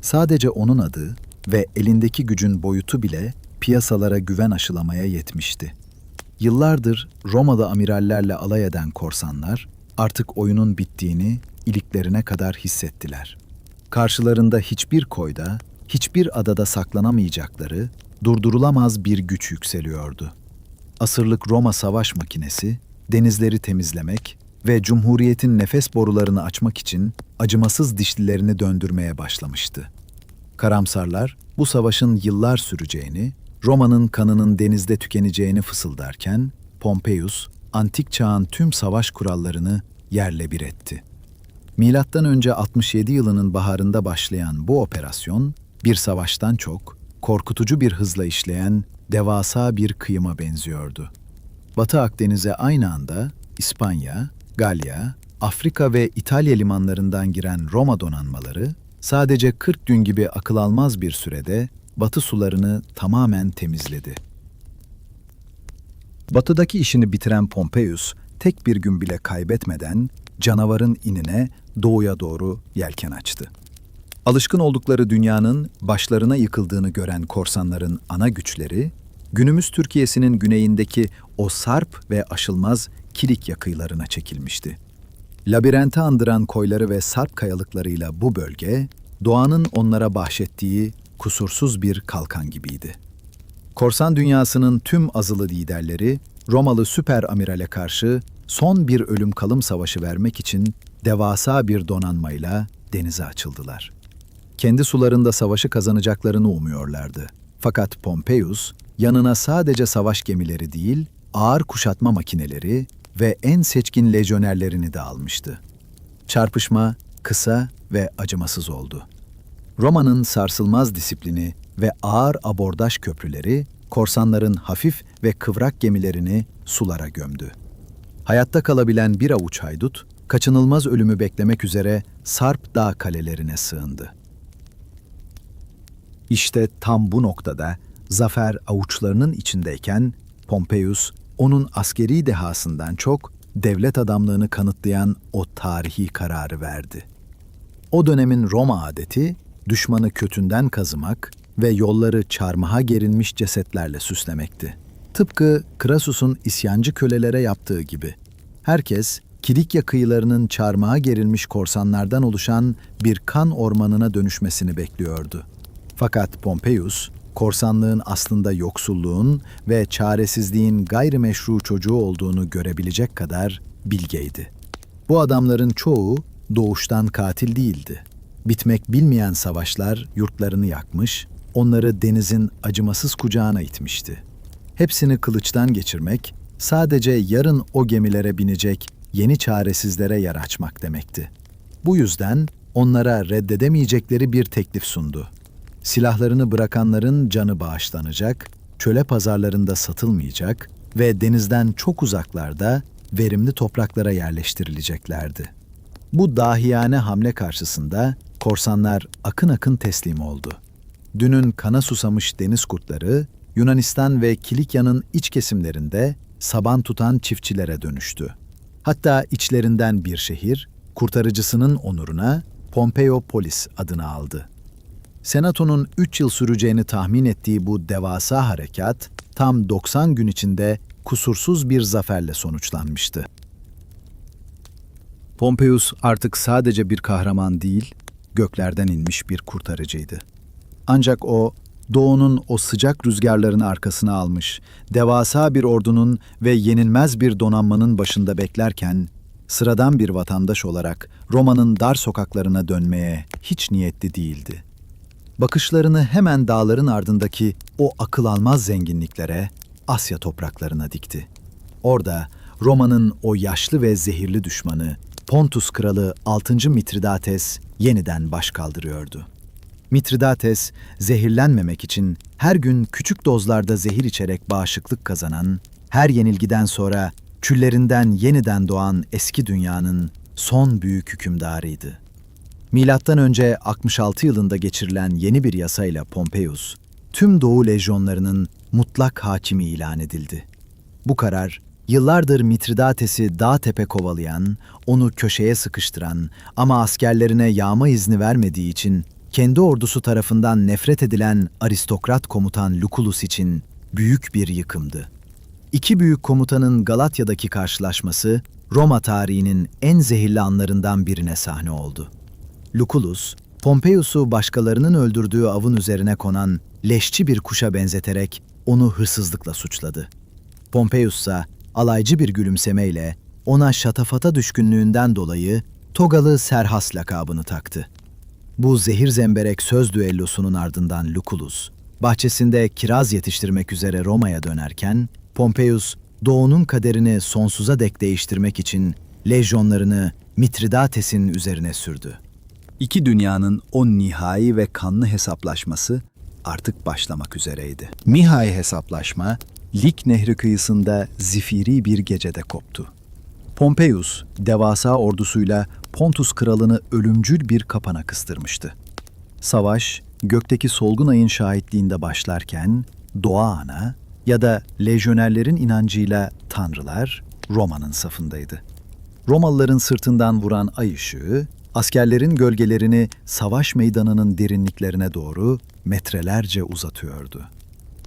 Sadece onun adı ve elindeki gücün boyutu bile piyasalara güven aşılamaya yetmişti. Yıllardır Romalı amirallerle alay eden korsanlar artık oyunun bittiğini iliklerine kadar hissettiler. Karşılarında hiçbir koyda, hiçbir adada saklanamayacakları, durdurulamaz bir güç yükseliyordu. Asırlık Roma savaş makinesi, denizleri temizlemek ve Cumhuriyet'in nefes borularını açmak için acımasız dişlilerini döndürmeye başlamıştı. Karamsarlar, bu savaşın yıllar süreceğini, Roma'nın kanının denizde tükeneceğini fısıldarken, Pompeius, antik çağın tüm savaş kurallarını yerle bir etti. Milattan önce 67 yılının baharında başlayan bu operasyon, bir savaştan çok, korkutucu bir hızla işleyen devasa bir kıyıma benziyordu. Batı Akdeniz'e aynı anda İspanya, Galya, Afrika ve İtalya limanlarından giren Roma donanmaları, sadece 40 gün gibi akıl almaz bir sürede batı sularını tamamen temizledi. Batıdaki işini bitiren Pompeius, tek bir gün bile kaybetmeden canavarın inine doğuya doğru yelken açtı. Alışkın oldukları dünyanın başlarına yıkıldığını gören korsanların ana güçleri, günümüz Türkiye'sinin güneyindeki o sarp ve aşılmaz Kilikya kıyılarına çekilmişti. Labirente andıran koyları ve sarp kayalıklarıyla bu bölge, doğanın onlara bahşettiği kusursuz bir kalkan gibiydi. Korsan dünyasının tüm azılı liderleri, Romalı süper amirale karşı son bir ölüm kalım savaşı vermek için devasa bir donanmayla denize açıldılar. Kendi sularında savaşı kazanacaklarını umuyorlardı. Fakat Pompeius, yanına sadece savaş gemileri değil, ağır kuşatma makineleri ve en seçkin lejyonerlerini de almıştı. Çarpışma kısa ve acımasız oldu. Roma'nın sarsılmaz disiplini ve ağır abordaj köprüleri, korsanların hafif ve kıvrak gemilerini sulara gömdü. Hayatta kalabilen bir avuç haydut, kaçınılmaz ölümü beklemek üzere Sarp Dağ kalelerine sığındı. İşte tam bu noktada zafer avuçlarının içindeyken Pompeius, onun askeri dehasından çok devlet adamlığını kanıtlayan o tarihi kararı verdi. O dönemin Roma adeti, düşmanı kötünden kazımak ve yolları çarmıha gerilmiş cesetlerle süslemekti. Tıpkı Crassus'un isyancı kölelere yaptığı gibi. Herkes, Kilikya kıyılarının çarmıha gerilmiş korsanlardan oluşan bir kan ormanına dönüşmesini bekliyordu. Fakat Pompeius, korsanlığın aslında yoksulluğun ve çaresizliğin gayrimeşru çocuğu olduğunu görebilecek kadar bilgeydi. Bu adamların çoğu doğuştan katil değildi. Bitmek bilmeyen savaşlar yurtlarını yakmış, onları denizin acımasız kucağına itmişti. Hepsini kılıçtan geçirmek, sadece yarın o gemilere binecek yeni çaresizlere yer açmak demekti. Bu yüzden onlara reddedemeyecekleri bir teklif sundu. Silahlarını bırakanların canı bağışlanacak, çöle pazarlarında satılmayacak ve denizden çok uzaklarda verimli topraklara yerleştirileceklerdi. Bu dahiyane hamle karşısında korsanlar akın akın teslim oldu. Dünün kana susamış deniz kurtları, Yunanistan ve Kilikya'nın iç kesimlerinde saban tutan çiftçilere dönüştü. Hatta içlerinden bir şehir, kurtarıcısının onuruna Pompeiopolis adını aldı. Senato'nun 3 yıl süreceğini tahmin ettiği bu devasa harekat, tam 90 gün içinde kusursuz bir zaferle sonuçlanmıştı. Pompeius artık sadece bir kahraman değil, göklerden inmiş bir kurtarıcıydı. Ancak o, doğunun o sıcak rüzgarların arkasına almış, devasa bir ordunun ve yenilmez bir donanmanın başında beklerken, sıradan bir vatandaş olarak Roma'nın dar sokaklarına dönmeye hiç niyetli değildi. Bakışlarını hemen dağların ardındaki o akıl almaz zenginliklere, Asya topraklarına dikti. Orada Roma'nın o yaşlı ve zehirli düşmanı, Pontus kralı 6. Mitridates yeniden baş kaldırıyordu. Mitridates, zehirlenmemek için her gün küçük dozlarda zehir içerek bağışıklık kazanan, her yenilgiden sonra küllerinden yeniden doğan eski dünyanın son büyük hükümdarıydı. Milattan önce 66 yılında geçirilen yeni bir yasayla Pompeius, tüm Doğu lejyonlarının mutlak hakimi ilan edildi. Bu karar, yıllardır Mitridates'i dağ tepe kovalayan, onu köşeye sıkıştıran ama askerlerine yağma izni vermediği için kendi ordusu tarafından nefret edilen aristokrat komutan Lucullus için büyük bir yıkımdı. İki büyük komutanın Galatya'daki karşılaşması, Roma tarihinin en zehirli anlarından birine sahne oldu. Lucullus, Pompeius'u başkalarının öldürdüğü avın üzerine konan leşçi bir kuşa benzeterek onu hırsızlıkla suçladı. Pompeius ise alaycı bir gülümsemeyle ona şatafata düşkünlüğünden dolayı Togalı Serhas lakabını taktı. Bu zehir zemberek söz düellosunun ardından Lucullus, bahçesinde kiraz yetiştirmek üzere Roma'ya dönerken, Pompeius, doğunun kaderini sonsuza dek değiştirmek için lejyonlarını Mitridates'in üzerine sürdü. İki dünyanın o nihai ve kanlı hesaplaşması artık başlamak üzereydi. Nihai hesaplaşma, Lik Nehri kıyısında zifiri bir gecede koptu. Pompeius, devasa ordusuyla Pontus kralını ölümcül bir kapana kıstırmıştı. Savaş, gökteki solgun ayın şahitliğinde başlarken, doğa ana ya da lejyonerlerin inancıyla tanrılar Roma'nın safındaydı. Romalıların sırtından vuran ay ışığı, askerlerin gölgelerini savaş meydanının derinliklerine doğru metrelerce uzatıyordu.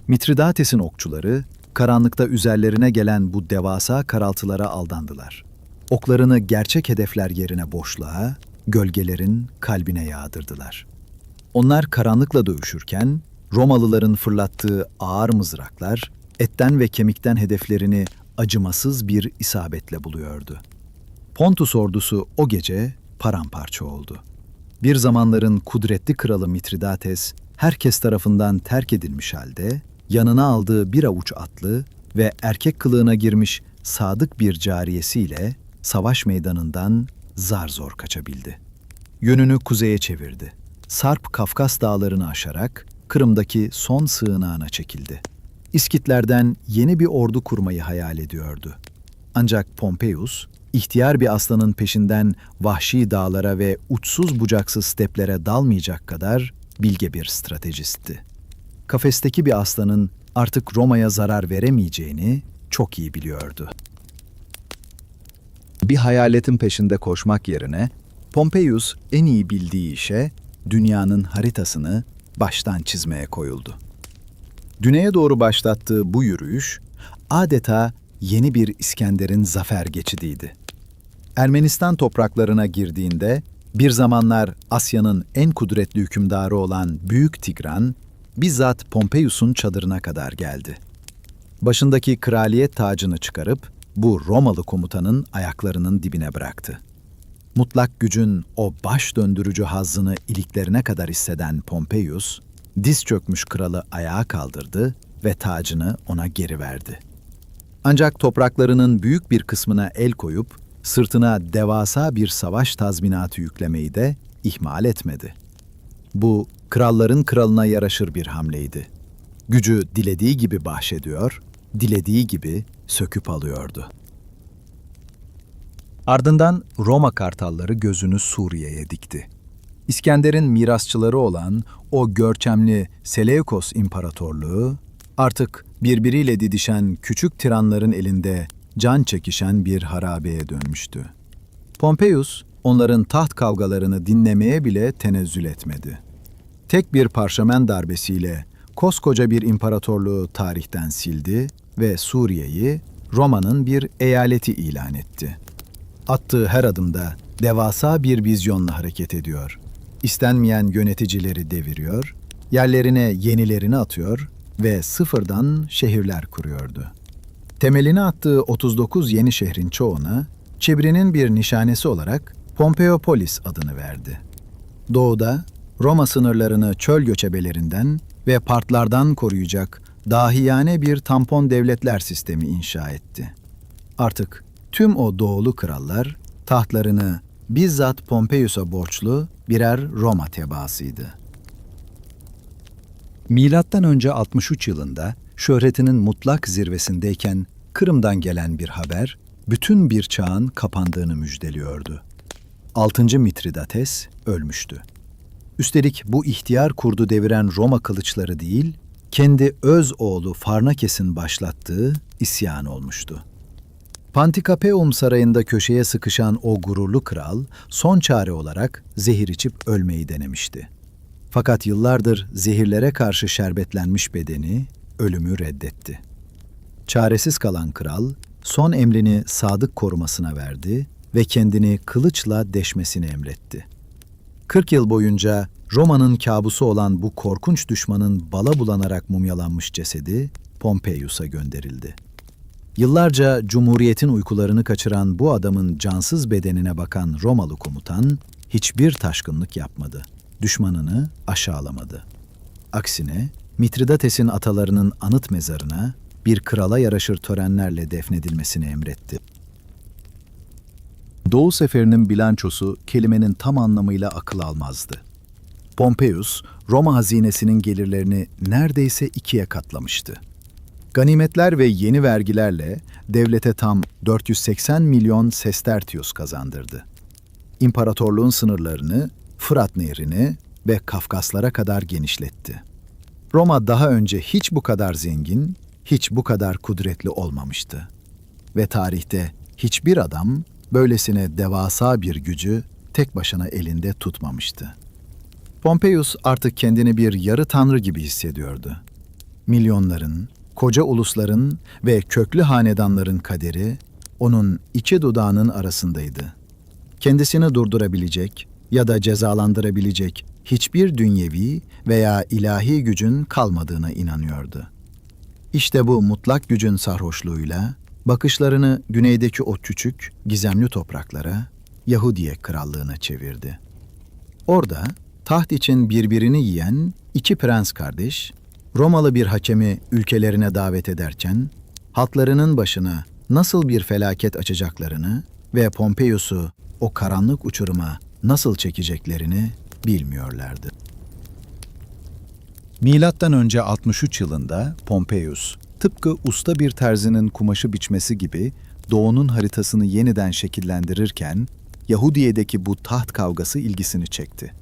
Mitridates'in okçuları, karanlıkta üzerlerine gelen bu devasa karaltılara aldandılar. Oklarını gerçek hedefler yerine boşluğa, gölgelerin kalbine yağdırdılar. Onlar karanlıkla dövüşürken, Romalıların fırlattığı ağır mızraklar, etten ve kemikten hedeflerini acımasız bir isabetle buluyordu. Pontus ordusu o gece paramparça oldu. Bir zamanların kudretli kralı Mitridates, herkes tarafından terk edilmiş halde, yanına aldığı bir avuç atlı ve erkek kılığına girmiş sadık bir cariyesiyle savaş meydanından zar zor kaçabildi. Yönünü kuzeye çevirdi. Sarp Kafkas dağlarını aşarak Kırım'daki son sığınağına çekildi. İskitlerden yeni bir ordu kurmayı hayal ediyordu. Ancak Pompeius, ihtiyar bir aslanın peşinden vahşi dağlara ve uçsuz bucaksız steplere dalmayacak kadar bilge bir stratejistti. Kafesteki bir aslanın artık Roma'ya zarar veremeyeceğini çok iyi biliyordu. Bir hayaletin peşinde koşmak yerine Pompeius en iyi bildiği işe dünyanın haritasını baştan çizmeye koyuldu. Güneye doğru başlattığı bu yürüyüş adeta yeni bir İskender'in zafer geçidiydi. Ermenistan topraklarına girdiğinde bir zamanlar Asya'nın en kudretli hükümdarı olan Büyük Tigran bizzat Pompeius'un çadırına kadar geldi. Başındaki kraliyet tacını çıkarıp bu Romalı komutanın ayaklarının dibine bıraktı. Mutlak gücün o baş döndürücü hazzını iliklerine kadar hisseden Pompeius, diz çökmüş kralı ayağa kaldırdı ve tacını ona geri verdi. Ancak topraklarının büyük bir kısmına el koyup, sırtına devasa bir savaş tazminatı yüklemeyi de ihmal etmedi. Bu, kralların kralına yaraşır bir hamleydi. Gücü dilediği gibi bahşediyor, dilediği gibi söküp alıyordu. Ardından Roma kartalları gözünü Suriye'ye dikti. İskender'in mirasçıları olan o görkemli Seleukos İmparatorluğu, artık birbiriyle didişen küçük tiranların elinde can çekişen bir harabeye dönmüştü. Pompeius, onların taht kavgalarını dinlemeye bile tenezzül etmedi. Tek bir parşömen darbesiyle koskoca bir imparatorluğu tarihten sildi ve Suriye'yi Roma'nın bir eyaleti ilan etti. Attığı her adımda devasa bir vizyonla hareket ediyor. İstenmeyen yöneticileri deviriyor, yerlerine yenilerini atıyor ve sıfırdan şehirler kuruyordu. Temelini attığı 39 yeni şehrin çoğuna, çevrinin bir nişanesi olarak Pompeiopolis adını verdi. Doğuda, Roma sınırlarını çöl göçebelerinden ve partlardan koruyacak dahiyane bir tampon devletler sistemi inşa etti. Artık tüm o doğulu krallar, tahtlarını bizzat Pompeius'a borçlu birer Roma tebaasıydı. Milattan önce 63 yılında şöhretinin mutlak zirvesindeyken Kırım'dan gelen bir haber bütün bir çağın kapandığını müjdeliyordu. 6. Mitridates ölmüştü. Üstelik bu ihtiyar kurdu deviren Roma kılıçları değil, kendi öz oğlu Farnakes'in başlattığı isyan olmuştu. Pantikapeum sarayında köşeye sıkışan o gururlu kral, son çare olarak zehir içip ölmeyi denemişti. Fakat yıllardır zehirlere karşı şerbetlenmiş bedeni, ölümü reddetti. Çaresiz kalan kral, son emrini sadık korumasına verdi ve kendini kılıçla deşmesini emretti. 40 yıl boyunca Roma'nın kabusu olan bu korkunç düşmanın bala bulanarak mumyalanmış cesedi Pompeius'a gönderildi. Yıllarca Cumhuriyet'in uykularını kaçıran bu adamın cansız bedenine bakan Romalı komutan hiçbir taşkınlık yapmadı. Düşmanını aşağılamadı. Aksine Mitridates'in atalarının anıt mezarına bir krala yaraşır törenlerle defnedilmesini emretti. Doğu seferinin bilançosu kelimenin tam anlamıyla akıl almazdı. Pompeius, Roma hazinesinin gelirlerini neredeyse ikiye katlamıştı. Ganimetler ve yeni vergilerle devlete tam 480 milyon sestertius kazandırdı. İmparatorluğun sınırlarını Fırat Nehri'ne ve Kafkaslara kadar genişletti. Roma daha önce hiç bu kadar zengin, hiç bu kadar kudretli olmamıştı. Ve tarihte hiçbir adam böylesine devasa bir gücü tek başına elinde tutmamıştı. Pompeius artık kendini bir yarı tanrı gibi hissediyordu. Milyonların, koca ulusların ve köklü hanedanların kaderi onun iki dudağının arasındaydı. Kendisini durdurabilecek ya da cezalandırabilecek hiçbir dünyevi veya ilahi gücün kalmadığına inanıyordu. İşte bu mutlak gücün sarhoşluğuyla bakışlarını güneydeki o küçük, gizemli topraklara, Yahudiye krallığına çevirdi. Orada taht için birbirini yiyen iki prens kardeş, Romalı bir hakemi ülkelerine davet ederken, halklarının başına nasıl bir felaket açacaklarını ve Pompeius'u o karanlık uçuruma nasıl çekeceklerini bilmiyorlardı. Milattan önce 63 yılında Pompeius, tıpkı usta bir terzinin kumaşı biçmesi gibi Doğu'nun haritasını yeniden şekillendirirken, Yahudiye'deki bu taht kavgası ilgisini çekti.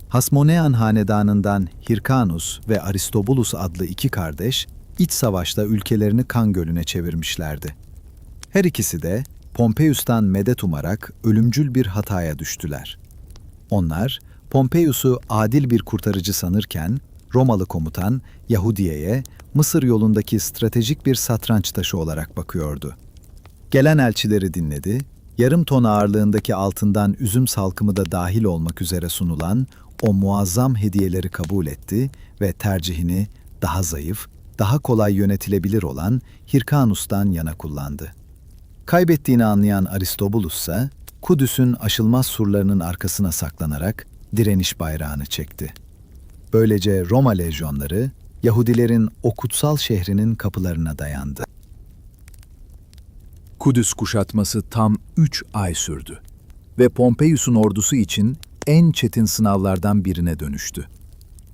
Hasmonean hanedanından Hyrcanus ve Aristobulus adlı iki kardeş, iç savaşta ülkelerini kan gölüne çevirmişlerdi. Her ikisi de Pompeius'tan medet umarak ölümcül bir hataya düştüler. Onlar, Pompeius'u adil bir kurtarıcı sanırken, Romalı komutan Yahudiye'ye Mısır yolundaki stratejik bir satranç taşı olarak bakıyordu. Gelen elçileri dinledi, yarım ton ağırlığındaki altından üzüm salkımı da dahil olmak üzere sunulan o muazzam hediyeleri kabul etti ve tercihini daha zayıf, daha kolay yönetilebilir olan Hyrcanus'tan yana kullandı. Kaybettiğini anlayan Aristobulus ise Kudüs'ün aşılmaz surlarının arkasına saklanarak direniş bayrağını çekti. Böylece Roma lejyonları Yahudilerin o kutsal şehrinin kapılarına dayandı. Kudüs kuşatması tam 3 ay sürdü ve Pompeius'un ordusu için en çetin sınavlardan birine dönüştü.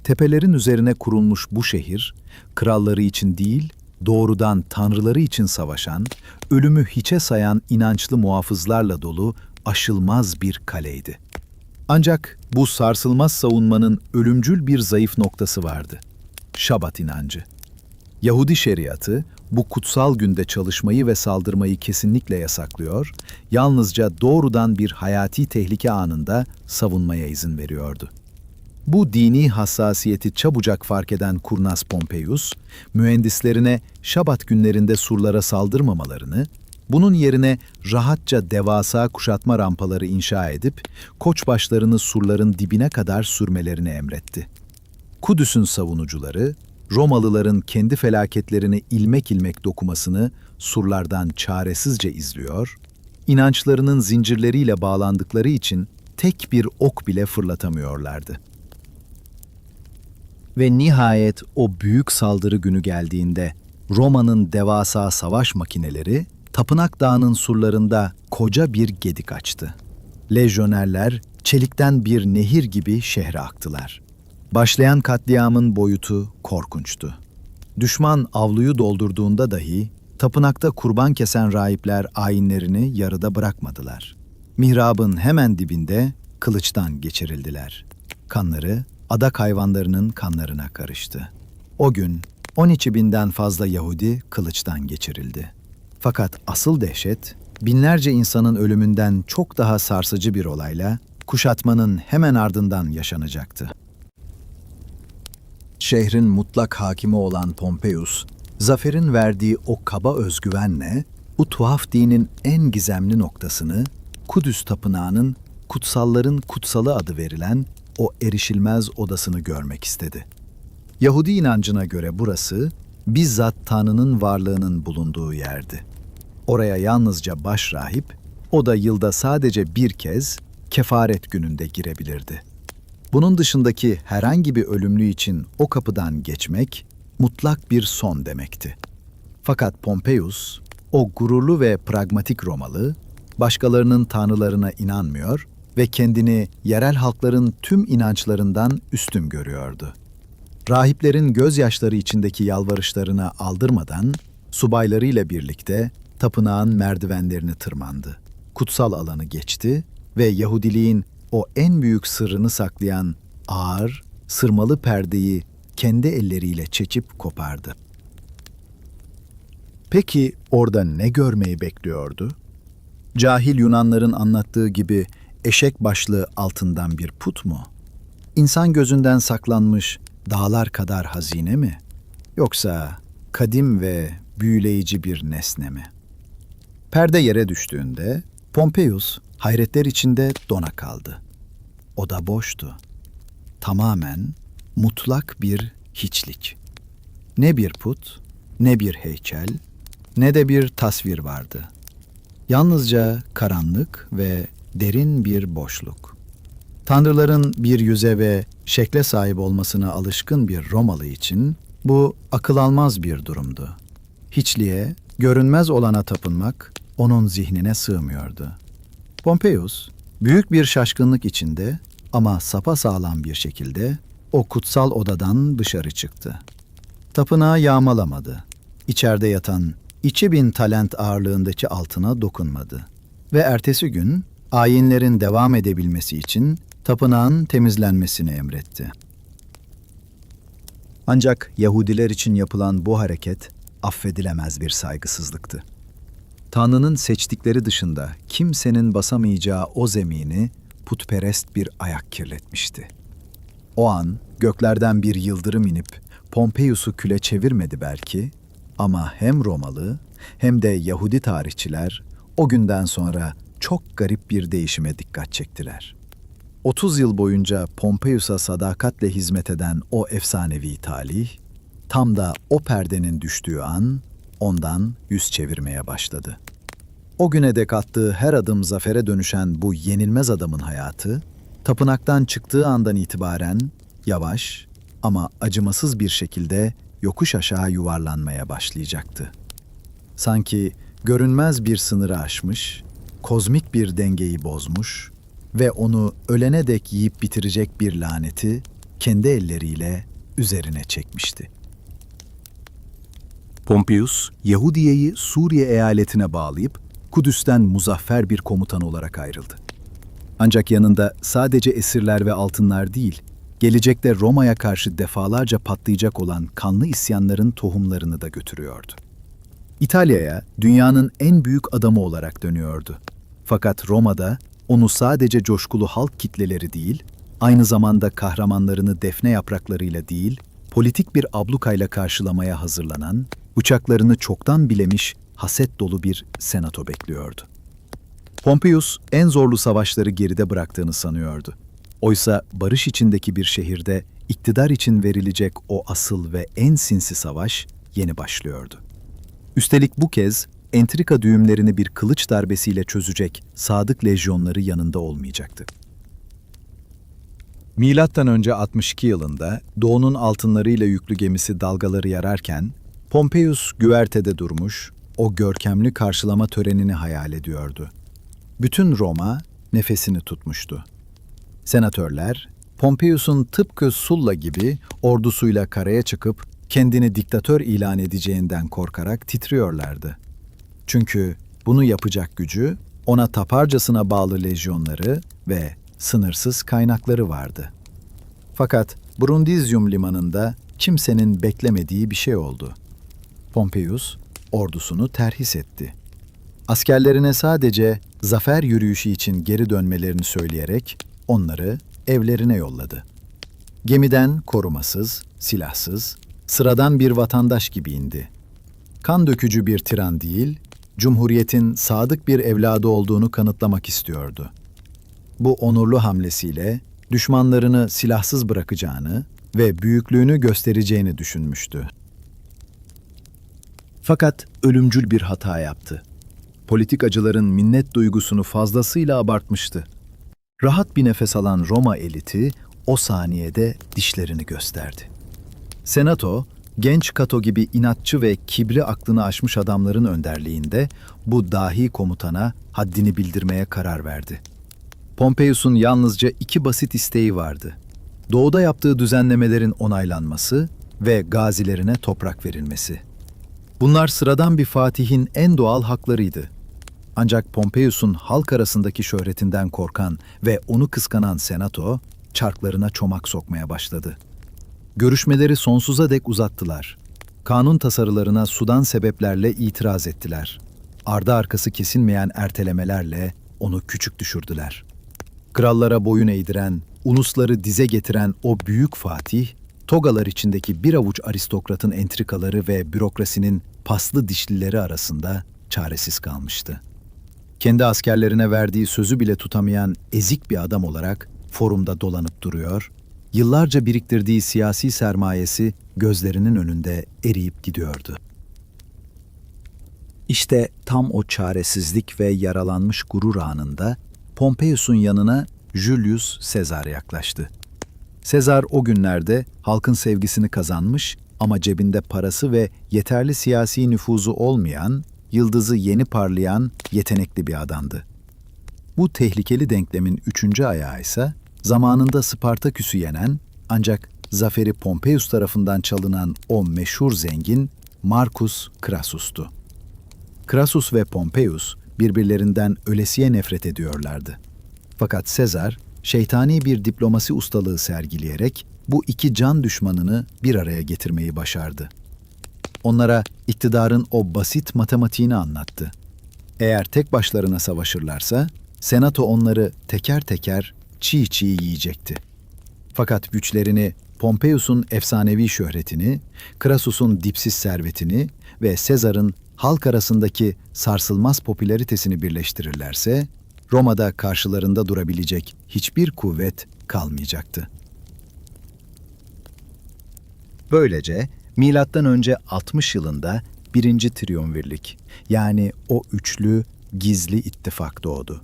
Tepelerin üzerine kurulmuş bu şehir, kralları için değil, doğrudan tanrıları için savaşan, ölümü hiçe sayan inançlı muhafızlarla dolu aşılmaz bir kaleydi. Ancak bu sarsılmaz savunmanın ölümcül bir zayıf noktası vardı. Şabat inancı. Yahudi şeriatı bu kutsal günde çalışmayı ve saldırmayı kesinlikle yasaklıyor, yalnızca doğrudan bir hayati tehlike anında savunmaya izin veriyordu. Bu dini hassasiyeti çabucak fark eden kurnaz Pompeius, mühendislerine Şabat günlerinde surlara saldırmamalarını, bunun yerine rahatça devasa kuşatma rampaları inşa edip koçbaşlarını surların dibine kadar sürmelerini emretti. Kudüs'ün savunucuları, Romalıların kendi felaketlerini ilmek ilmek dokumasını surlardan çaresizce izliyor, inançlarının zincirleriyle bağlandıkları için tek bir ok bile fırlatamıyorlardı. Ve nihayet o büyük saldırı günü geldiğinde Roma'nın devasa savaş makineleri Tapınak Dağı'nın surlarında koca bir gedik açtı. Lejyonerler çelikten bir nehir gibi şehre aktılar. Başlayan katliamın boyutu korkunçtu. Düşman avluyu doldurduğunda dahi tapınakta kurban kesen rahipler ayinlerini yarıda bırakmadılar. Mihrabın hemen dibinde kılıçtan geçirildiler. Kanları adak hayvanlarının kanlarına karıştı. O gün 12.000'den fazla Yahudi kılıçtan geçirildi. Fakat asıl dehşet, binlerce insanın ölümünden çok daha sarsıcı bir olayla kuşatmanın hemen ardından yaşanacaktı. Şehrin mutlak hakimi olan Pompeius, zaferin verdiği o kaba özgüvenle bu tuhaf dinin en gizemli noktasını, Kudüs Tapınağı'nın kutsalların kutsalı adı verilen o erişilmez odasını görmek istedi. Yahudi inancına göre burası bizzat Tanrı'nın varlığının bulunduğu yerdi. Oraya yalnızca başrahip, o da yılda sadece bir kez kefaret gününde girebilirdi. Bunun dışındaki herhangi bir ölümlü için o kapıdan geçmek mutlak bir son demekti. Fakat Pompeius, o gururlu ve pragmatik Romalı, başkalarının tanrılarına inanmıyor ve kendini yerel halkların tüm inançlarından üstün görüyordu. Rahiplerin gözyaşları içindeki yalvarışlarına aldırmadan subaylarıyla birlikte tapınağın merdivenlerini tırmandı. Kutsal alanı geçti ve Yahudiliğin o en büyük sırrını saklayan ağır, sırmalı perdeyi kendi elleriyle çekip kopardı. Peki orada ne görmeyi bekliyordu? Cahil Yunanların anlattığı gibi eşek başlı altından bir put mu? İnsan gözünden saklanmış dağlar kadar hazine mi? Yoksa kadim ve büyüleyici bir nesne mi? Perde yere düştüğünde Pompeius hayretler içinde dona kaldı. Oda boştu. Tamamen mutlak bir hiçlik. Ne bir put, ne bir heykel, ne de bir tasvir vardı. Yalnızca karanlık ve derin bir boşluk. Tanrıların bir yüze ve şekle sahip olmasına alışkın bir Romalı için bu akıl almaz bir durumdu. Hiçliğe, görünmez olana tapınmak onun zihnine sığmıyordu. Pompeius, büyük bir şaşkınlık içinde ama sapasağlam bir şekilde o kutsal odadan dışarı çıktı. Tapınağı yağmalamadı. İçeride yatan 2000 talent ağırlığındaki altına dokunmadı. Ve ertesi gün ayinlerin devam edebilmesi için tapınağın temizlenmesini emretti. Ancak Yahudiler için yapılan bu hareket affedilemez bir saygısızlıktı. Tanrı'nın seçtikleri dışında kimsenin basamayacağı o zemini putperest bir ayak kirletmişti. O an göklerden bir yıldırım inip Pompeius'u küle çevirmedi belki ama hem Romalı hem de Yahudi tarihçiler o günden sonra çok garip bir değişime dikkat çektiler. 30 yıl boyunca Pompeius'a sadakatle hizmet eden o efsanevi talih, tam da o perdenin düştüğü an ondan yüz çevirmeye başladı. O güne dek attığı her adım zafere dönüşen bu yenilmez adamın hayatı, tapınaktan çıktığı andan itibaren yavaş ama acımasız bir şekilde yokuş aşağı yuvarlanmaya başlayacaktı. Sanki görünmez bir sınırı aşmış, kozmik bir dengeyi bozmuş ve onu ölene dek yiyip bitirecek bir laneti kendi elleriyle üzerine çekmişti. Pompeius, Yahudiye'yi Suriye eyaletine bağlayıp Kudüs'ten muzaffer bir komutan olarak ayrıldı. Ancak yanında sadece esirler ve altınlar değil, gelecekte Roma'ya karşı defalarca patlayacak olan kanlı isyanların tohumlarını da götürüyordu. İtalya'ya dünyanın en büyük adamı olarak dönüyordu. Fakat Roma'da onu sadece coşkulu halk kitleleri değil, aynı zamanda kahramanlarını defne yapraklarıyla değil, politik bir ablukayla karşılamaya hazırlanan, bıçaklarını çoktan bilemiş, haset dolu bir senato bekliyordu. Pompeius en zorlu savaşları geride bıraktığını sanıyordu. Oysa barış içindeki bir şehirde iktidar için verilecek o asıl ve en sinsi savaş yeni başlıyordu. Üstelik bu kez entrika düğümlerini bir kılıç darbesiyle çözecek sadık lejyonları yanında olmayacaktı. Milattan önce 62 yılında Doğu'nun altınlarıyla yüklü gemisi dalgaları yararken Pompeius güvertede durmuş, o görkemli karşılama törenini hayal ediyordu. Bütün Roma nefesini tutmuştu. Senatörler, Pompeius'un tıpkı Sulla gibi ordusuyla karaya çıkıp kendini diktatör ilan edeceğinden korkarak titriyorlardı. Çünkü bunu yapacak gücü, ona taparcasına bağlı lejyonları ve sınırsız kaynakları vardı. Fakat Brundizium limanında kimsenin beklemediği bir şey oldu. Pompeius ordusunu terhis etti. Askerlerine sadece zafer yürüyüşü için geri dönmelerini söyleyerek onları evlerine yolladı. Gemiden korumasız, silahsız, sıradan bir vatandaş gibi indi. Kan dökücü bir tiran değil, Cumhuriyet'in sadık bir evladı olduğunu kanıtlamak istiyordu. Bu onurlu hamlesiyle düşmanlarını silahsız bırakacağını ve büyüklüğünü göstereceğini düşünmüştü. Fakat ölümcül bir hata yaptı. Politikacıların minnet duygusunu fazlasıyla abartmıştı. Rahat bir nefes alan Roma eliti o saniyede dişlerini gösterdi. Senato, genç Kato gibi inatçı ve kibri aklını aşmış adamların önderliğinde bu dahi komutana haddini bildirmeye karar verdi. Pompeius'un yalnızca 2 basit isteği vardı. Doğuda yaptığı düzenlemelerin onaylanması ve gazilerine toprak verilmesi. Bunlar sıradan bir fatihin en doğal haklarıydı. Ancak Pompeius'un halk arasındaki şöhretinden korkan ve onu kıskanan Senato, çarklarına çomak sokmaya başladı. Görüşmeleri sonsuza dek uzattılar. Kanun tasarılarına sudan sebeplerle itiraz ettiler. Ardı arkası kesilmeyen ertelemelerle onu küçük düşürdüler. Krallara boyun eğdiren, ulusları dize getiren o büyük fatih, togalar içindeki bir avuç aristokratın entrikaları ve bürokrasinin paslı dişlileri arasında çaresiz kalmıştı. Kendi askerlerine verdiği sözü bile tutamayan ezik bir adam olarak forumda dolanıp duruyor, yıllarca biriktirdiği siyasi sermayesi gözlerinin önünde eriyip gidiyordu. İşte tam o çaresizlik ve yaralanmış gurur anında Pompeius'un yanına Julius Caesar yaklaştı. Caesar o günlerde halkın sevgisini kazanmış ama cebinde parası ve yeterli siyasi nüfuzu olmayan, yıldızı yeni parlayan yetenekli bir adamdı. Bu tehlikeli denklemin 3. ayağı ise zamanında Spartaküs'ü yenen ancak zaferi Pompeius tarafından çalınan o meşhur zengin Marcus Crassus'tu. Crassus ve Pompeius birbirlerinden ölesiye nefret ediyorlardı. Fakat Caesar, şeytani bir diplomasi ustalığı sergileyerek bu 2 can düşmanını bir araya getirmeyi başardı. Onlara iktidarın o basit matematiğini anlattı. Eğer tek başlarına savaşırlarsa, Senato onları teker teker çiğ çiğ yiyecekti. Fakat güçlerini Pompeius'un efsanevi şöhretini, Crassus'un dipsiz servetini ve Sezar'ın halk arasındaki sarsılmaz popülaritesini birleştirirlerse, Roma'da karşılarında durabilecek hiçbir kuvvet kalmayacaktı. Böylece M.Ö. 60 yılında 1. Triumvirlik, yani o üçlü gizli ittifak doğdu.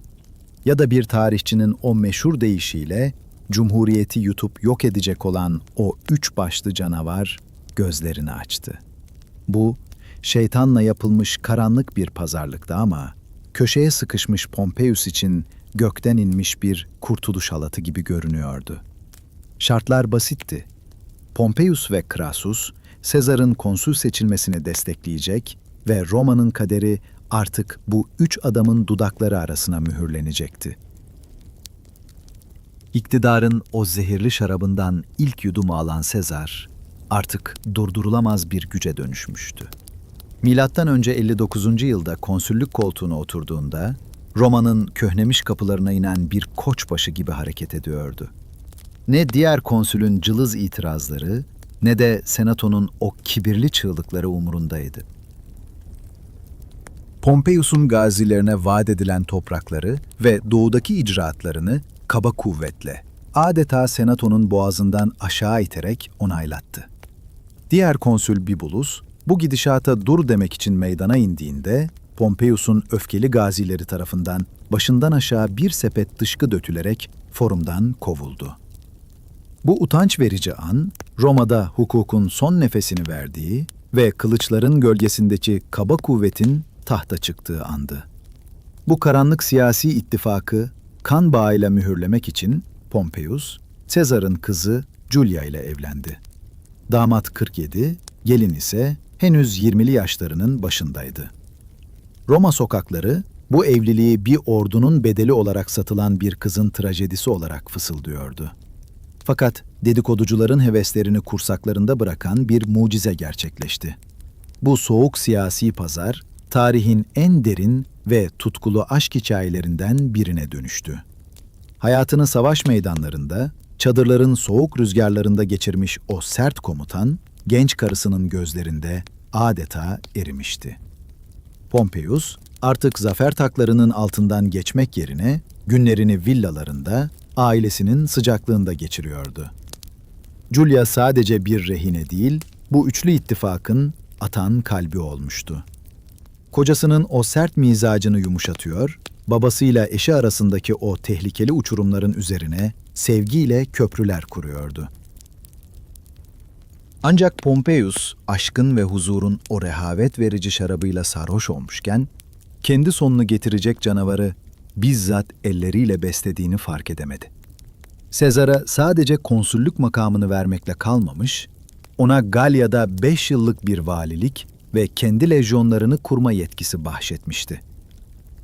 Ya da bir tarihçinin o meşhur deyişiyle Cumhuriyeti yutup yok edecek olan o 3 başlı canavar gözlerini açtı. Bu, şeytanla yapılmış karanlık bir pazarlıktı ama köşeye sıkışmış Pompeius için gökten inmiş bir kurtuluş halatı gibi görünüyordu. Şartlar basitti. Pompeius ve Crassus, Sezar'ın konsül seçilmesini destekleyecek ve Roma'nın kaderi artık bu 3 adamın dudakları arasına mühürlenecekti. İktidarın o zehirli şarabından ilk yudumu alan Sezar, artık durdurulamaz bir güce dönüşmüştü. Milattan önce 59. yılda konsüllük koltuğuna oturduğunda, Roma'nın köhnemiş kapılarına inen bir koçbaşı gibi hareket ediyordu. Ne diğer konsülün cılız itirazları, ne de senatonun o kibirli çığlıkları umurundaydı. Pompeius'un gazilerine vaat edilen toprakları ve doğudaki icraatlarını kaba kuvvetle, adeta senatonun boğazından aşağı iterek onaylattı. Diğer konsül Bibulus, bu gidişata dur demek için meydana indiğinde, Pompeius'un öfkeli gazileri tarafından başından aşağı bir sepet dışkı dökülerek forumdan kovuldu. Bu utanç verici an, Roma'da hukukun son nefesini verdiği ve kılıçların gölgesindeki kaba kuvvetin tahta çıktığı andı. Bu karanlık siyasi ittifakı kan bağıyla mühürlemek için Pompeius, Sezar'ın kızı Julia ile evlendi. Damat 47, gelin ise henüz 20'li yaşlarının başındaydı. Roma sokakları bu evliliği bir ordunun bedeli olarak satılan bir kızın trajedisi olarak fısıldıyordu. Fakat dedikoducuların heveslerini kursaklarında bırakan bir mucize gerçekleşti. Bu soğuk siyasi pazar, tarihin en derin ve tutkulu aşk hikayelerinden birine dönüştü. Hayatını savaş meydanlarında, çadırların soğuk rüzgarlarında geçirmiş o sert komutan, genç karısının gözlerinde adeta erimişti. Pompeius, artık zafer taklarının altından geçmek yerine, Günlerini villalarında, ailesinin sıcaklığında geçiriyordu. Julia sadece bir rehine değil, bu üçlü ittifakın atan kalbi olmuştu. Kocasının o sert mizacını yumuşatıyor, babasıyla eşi arasındaki o tehlikeli uçurumların üzerine sevgiyle köprüler kuruyordu. Ancak Pompeius, aşkın ve huzurun o rehavet verici şarabıyla sarhoş olmuşken, kendi sonunu getirecek canavarı bizzat elleriyle beslediğini fark edemedi. Sezar'a sadece konsüllük makamını vermekle kalmamış, ona Galya'da 5 yıllık bir valilik ve kendi lejyonlarını kurma yetkisi bahşetmişti.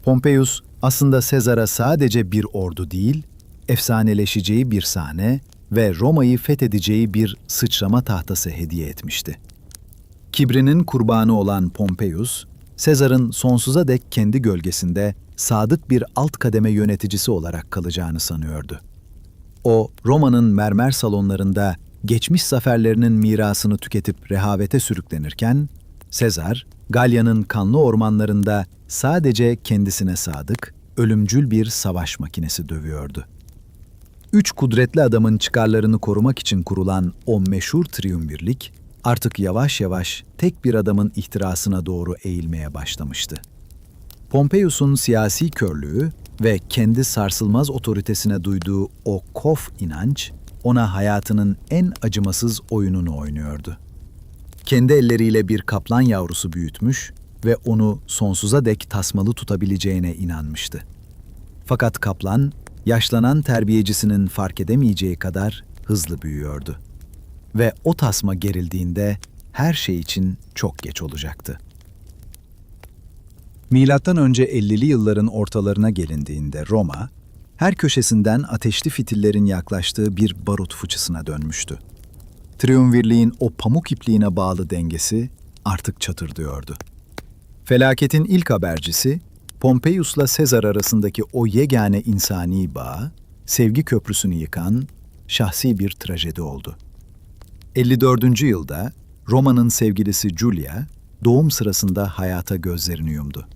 Pompeius aslında Sezar'a sadece bir ordu değil, efsaneleşeceği bir sahne ve Roma'yı fethedeceği bir sıçrama tahtası hediye etmişti. Kibrinin kurbanı olan Pompeius, Sezar'ın sonsuza dek kendi gölgesinde sadık bir alt kademe yöneticisi olarak kalacağını sanıyordu. O, Roma'nın mermer salonlarında geçmiş zaferlerinin mirasını tüketip rehavete sürüklenirken, Sezar, Galya'nın kanlı ormanlarında sadece kendisine sadık, ölümcül bir savaş makinesi dövüyordu. Üç kudretli adamın çıkarlarını korumak için kurulan o meşhur triumvirlik, artık yavaş yavaş tek bir adamın ihtirasına doğru eğilmeye başlamıştı. Pompeius'un siyasi körlüğü ve kendi sarsılmaz otoritesine duyduğu o kof inanç, ona hayatının en acımasız oyununu oynuyordu. Kendi elleriyle bir kaplan yavrusu büyütmüş ve onu sonsuza dek tasmalı tutabileceğine inanmıştı. Fakat kaplan, yaşlanan terbiyecisinin fark edemeyeceği kadar hızlı büyüyordu. Ve o tasma gerildiğinde her şey için çok geç olacaktı. Milattan önce 50'li yılların ortalarına gelindiğinde Roma, her köşesinden ateşli fitillerin yaklaştığı bir barut fıçısına dönmüştü. Triumvirliğin o pamuk ipliğine bağlı dengesi artık çatırdıyordu. Felaketin ilk habercisi, Pompeius'la Sezar arasındaki o yegane insani bağ, sevgi köprüsünü yıkan şahsi bir trajedi oldu. 54. yılda Roma'nın sevgilisi Julia, doğum sırasında hayata gözlerini yumdu.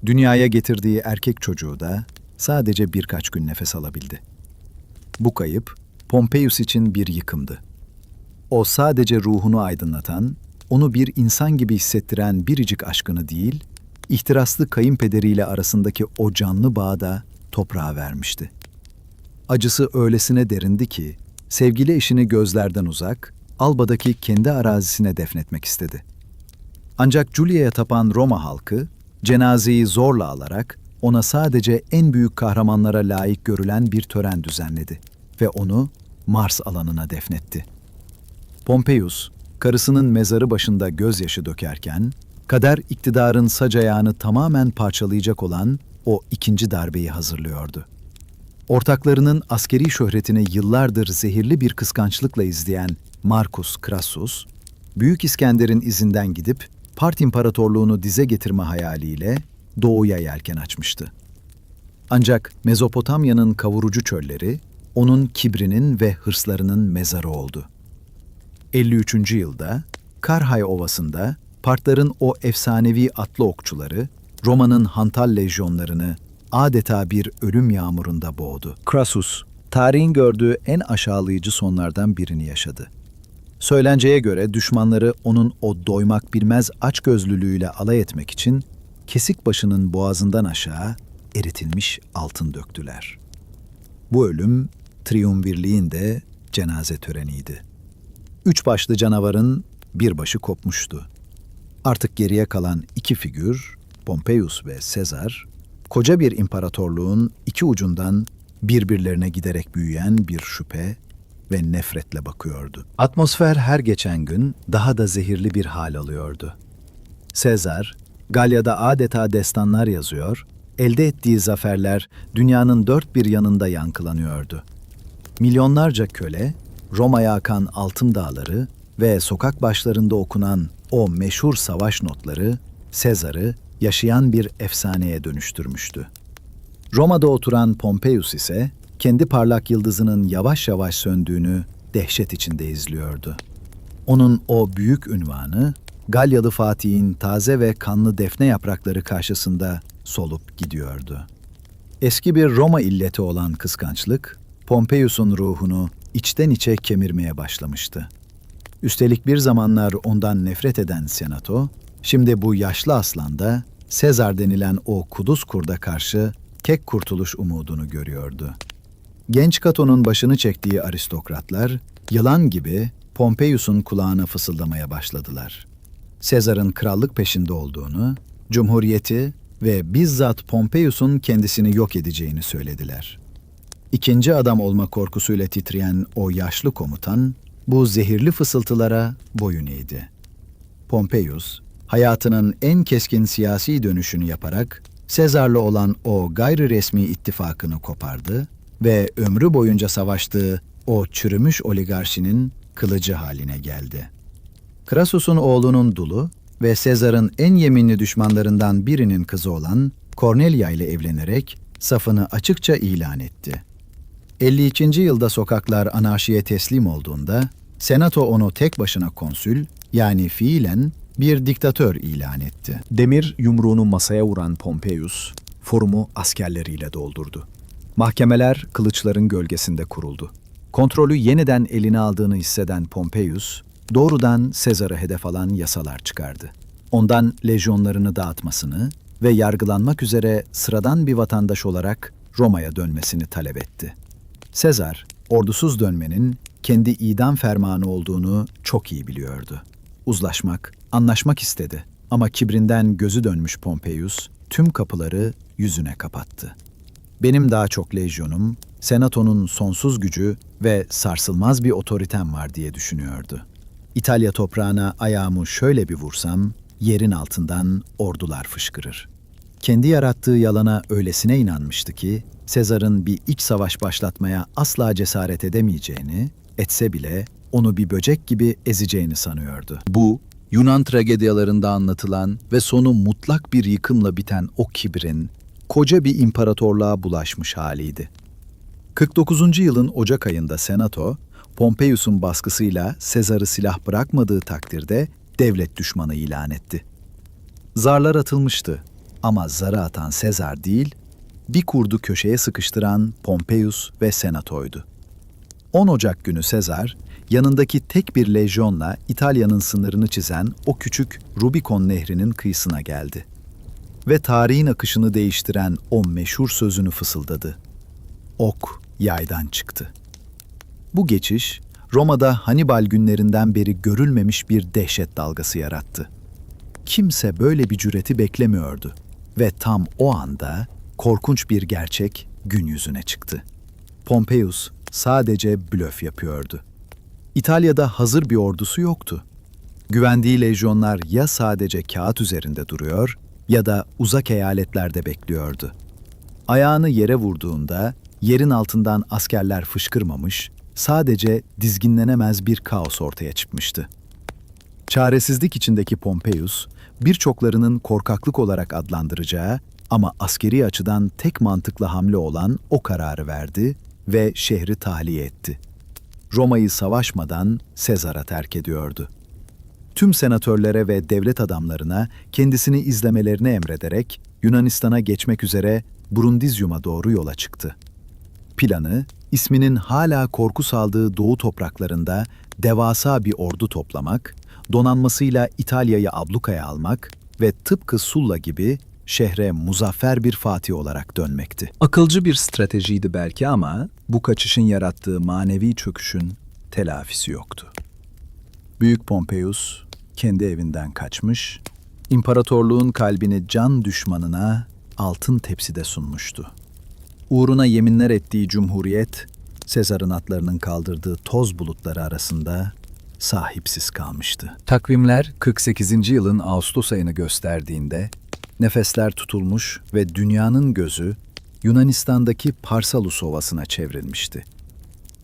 Dünyaya getirdiği erkek çocuğu da sadece birkaç gün nefes alabildi. Bu kayıp, Pompeius için bir yıkımdı. O sadece ruhunu aydınlatan, onu bir insan gibi hissettiren biricik aşkını değil, ihtiraslı kayınpederiyle arasındaki o canlı bağı da toprağa vermişti. Acısı öylesine derindi ki, sevgili eşini gözlerden uzak, Alba'daki kendi arazisine defnetmek istedi. Ancak Julia'ya tapan Roma halkı, cenazeyi zorla alarak ona sadece en büyük kahramanlara layık görülen bir tören düzenledi ve onu Mars alanına defnetti. Pompeius, karısının mezarı başında gözyaşı dökerken, kader iktidarın sac ayağını tamamen parçalayacak olan o ikinci darbeyi hazırlıyordu. Ortaklarının askeri şöhretini yıllardır zehirli bir kıskançlıkla izleyen Marcus Crassus, Büyük İskender'in izinden gidip Part İmparatorluğunu dize getirme hayaliyle doğuya yelken açmıştı. Ancak Mezopotamya'nın kavurucu çölleri, onun kibrinin ve hırslarının mezarı oldu. 53. yılda Karhay Ovası'nda Partların o efsanevi atlı okçuları, Roma'nın hantal lejyonlarını adeta bir ölüm yağmurunda boğdu. Crassus, tarihin gördüğü en aşağılayıcı sonlardan birini yaşadı. Söylenceye göre düşmanları onun o doymak bilmez açgözlülüğüyle alay etmek için kesik başının boğazından aşağı eritilmiş altın döktüler. Bu ölüm, triumvirliğin de cenaze töreniydi. Üç başlı canavarın bir başı kopmuştu. Artık geriye kalan iki figür, Pompeius ve Sezar, koca bir imparatorluğun iki ucundan birbirlerine giderek büyüyen bir şüphe ve nefretle bakıyordu. Atmosfer her geçen gün daha da zehirli bir hal alıyordu. Sezar, Galya'da adeta destanlar yazıyor, elde ettiği zaferler dünyanın dört bir yanında yankılanıyordu. Milyonlarca köle, Roma'ya akan altın dağları ve sokak başlarında okunan o meşhur savaş notları, Sezar'ı yaşayan bir efsaneye dönüştürmüştü. Roma'da oturan Pompeius ise, kendi parlak yıldızının yavaş yavaş söndüğünü dehşet içinde izliyordu. Onun o büyük ünvanı, Galyalı Fatih'in taze ve kanlı defne yaprakları karşısında solup gidiyordu. Eski bir Roma illeti olan kıskançlık, Pompeius'un ruhunu içten içe kemirmeye başlamıştı. Üstelik bir zamanlar ondan nefret eden Senato, şimdi bu yaşlı aslanda Sezar denilen o kuduz kurda karşı tek kurtuluş umudunu görüyordu. Genç Cato'nun başını çektiği aristokratlar, yılan gibi Pompeius'un kulağına fısıldamaya başladılar. Sezar'ın krallık peşinde olduğunu, cumhuriyeti ve bizzat Pompeius'un kendisini yok edeceğini söylediler. İkinci adam olma korkusuyla titreyen o yaşlı komutan, bu zehirli fısıltılara boyun eğdi. Pompeius, hayatının en keskin siyasi dönüşünü yaparak Sezar'la olan o gayri resmi ittifakını kopardı ve ömrü boyunca savaştığı o çürümüş oligarşinin kılıcı haline geldi. Crassus'un oğlunun dulu ve Sezar'ın en yeminli düşmanlarından birinin kızı olan Cornelia ile evlenerek safını açıkça ilan etti. 52. yılda sokaklar anarşiye teslim olduğunda, Senato onu tek başına konsül, yani fiilen bir diktatör ilan etti. Demir yumruğunu masaya vuran Pompeius, forumu askerleriyle doldurdu. Mahkemeler kılıçların gölgesinde kuruldu. Kontrolü yeniden eline aldığını hisseden Pompeius, doğrudan Sezar'ı hedef alan yasalar çıkardı. Ondan lejyonlarını dağıtmasını ve yargılanmak üzere sıradan bir vatandaş olarak Roma'ya dönmesini talep etti. Sezar, ordusuz dönmenin kendi idam fermanı olduğunu çok iyi biliyordu. Uzlaşmak, anlaşmak istedi ama kibrinden gözü dönmüş Pompeius tüm kapıları yüzüne kapattı. Benim daha çok lejyonum, Senato'nun sonsuz gücü ve sarsılmaz bir otoritem var diye düşünüyordu. İtalya toprağına ayağımı şöyle bir vursam, yerin altından ordular fışkırır. Kendi yarattığı yalana öylesine inanmıştı ki, Sezar'ın bir iç savaş başlatmaya asla cesaret edemeyeceğini, etse bile onu bir böcek gibi ezeceğini sanıyordu. Bu, Yunan tragedyalarında anlatılan ve sonu mutlak bir yıkımla biten o kibrin, koca bir imparatorluğa bulaşmış haliydi. 49. yılın Ocak ayında Senato, Pompeius'un baskısıyla Sezar'ı silah bırakmadığı takdirde devlet düşmanı ilan etti. Zarlar atılmıştı ama zarı atan Sezar değil, bir kurdu köşeye sıkıştıran Pompeius ve Senato'ydu. 10 Ocak günü Sezar, yanındaki tek bir lejyonla İtalya'nın sınırını çizen o küçük Rubikon Nehri'nin kıyısına geldi. Ve tarihin akışını değiştiren o meşhur sözünü fısıldadı. Ok yaydan çıktı. Bu geçiş, Roma'da Hannibal günlerinden beri görülmemiş bir dehşet dalgası yarattı. Kimse böyle bir cüreti beklemiyordu ve tam o anda korkunç bir gerçek gün yüzüne çıktı. Pompeius sadece blöf yapıyordu. İtalya'da hazır bir ordusu yoktu. Güvendiği lejyonlar ya sadece kağıt üzerinde duruyor ya da uzak eyaletlerde bekliyordu. Ayağını yere vurduğunda yerin altından askerler fışkırmamış, sadece dizginlenemez bir kaos ortaya çıkmıştı. Çaresizlik içindeki Pompeius, birçoklarının korkaklık olarak adlandıracağı ama askeri açıdan tek mantıklı hamle olan o kararı verdi ve şehri tahliye etti. Roma'yı savaşmadan Sezar'a terk ediyordu. Tüm senatörlere ve devlet adamlarına kendisini izlemelerini emrederek Yunanistan'a geçmek üzere Brundizyum'a doğru yola çıktı. Planı, isminin hala korku saldığı doğu topraklarında devasa bir ordu toplamak, donanmasıyla İtalya'yı ablukaya almak ve tıpkı Sulla gibi şehre muzaffer bir fatih olarak dönmekti. Akılcı bir stratejiydi belki ama bu kaçışın yarattığı manevi çöküşün telafisi yoktu. Büyük Pompeius kendi evinden kaçmış, imparatorluğun kalbini can düşmanına altın tepside sunmuştu. Uğruna yeminler ettiği cumhuriyet, Sezar'ın atlarının kaldırdığı toz bulutları arasında sahipsiz kalmıştı. Takvimler 48. yılın Ağustos ayını gösterdiğinde nefesler tutulmuş ve dünyanın gözü Yunanistan'daki Parsalus Ovası'na çevrilmişti.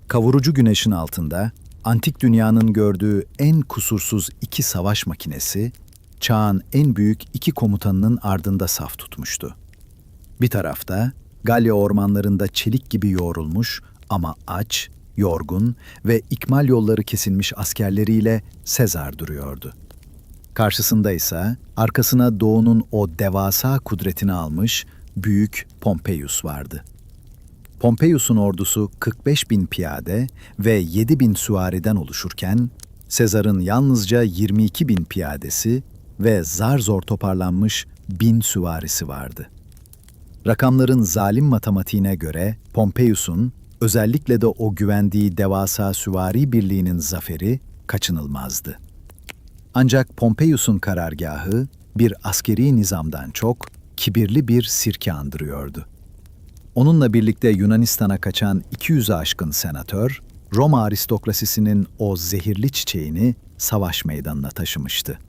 Kavurucu güneşin altında antik dünyanın gördüğü en kusursuz iki savaş makinesi, çağın en büyük iki komutanının ardında saf tutmuştu. Bir tarafta Galya ormanlarında çelik gibi yoğrulmuş ama aç, yorgun ve ikmal yolları kesilmiş askerleriyle Sezar duruyordu. Karşısında ise arkasına doğunun o devasa kudretini almış, Büyük Pompeius vardı. Pompeius'un ordusu 45.000 piyade ve 7.000 süvariden oluşurken, Sezar'ın yalnızca 22.000 piyadesi ve zar zor toparlanmış 1000 süvarisi vardı. Rakamların zalim matematiğine göre Pompeius'un, özellikle de o güvendiği devasa süvari birliğinin zaferi kaçınılmazdı. Ancak Pompeius'un karargahı bir askeri nizamdan çok kibirli bir sirke andırıyordu. Onunla birlikte Yunanistan'a kaçan 200'ü aşkın senatör, Roma aristokrasisinin o zehirli çiçeğini savaş meydanına taşımıştı.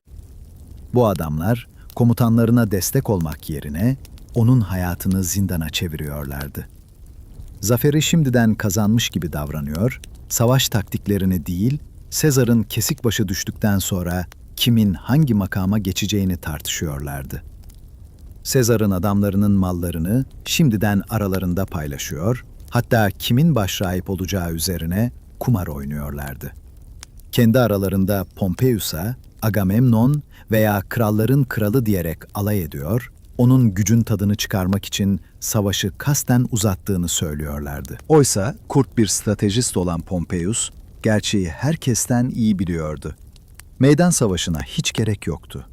Bu adamlar komutanlarına destek olmak yerine onun hayatını zindana çeviriyorlardı. Zaferi şimdiden kazanmış gibi davranıyor, savaş taktiklerini değil, Sezar'ın kesik başı düştükten sonra kimin hangi makama geçeceğini tartışıyorlardı. Sezar'ın adamlarının mallarını şimdiden aralarında paylaşıyor, hatta kimin başrahip olacağı üzerine kumar oynuyorlardı. Kendi aralarında Pompeius'a Agamemnon veya kralların kralı diyerek alay ediyor, onun gücün tadını çıkarmak için savaşı kasten uzattığını söylüyorlardı. Oysa kurt bir stratejist olan Pompeius, gerçeği herkesten iyi biliyordu. Meydan savaşına hiç gerek yoktu.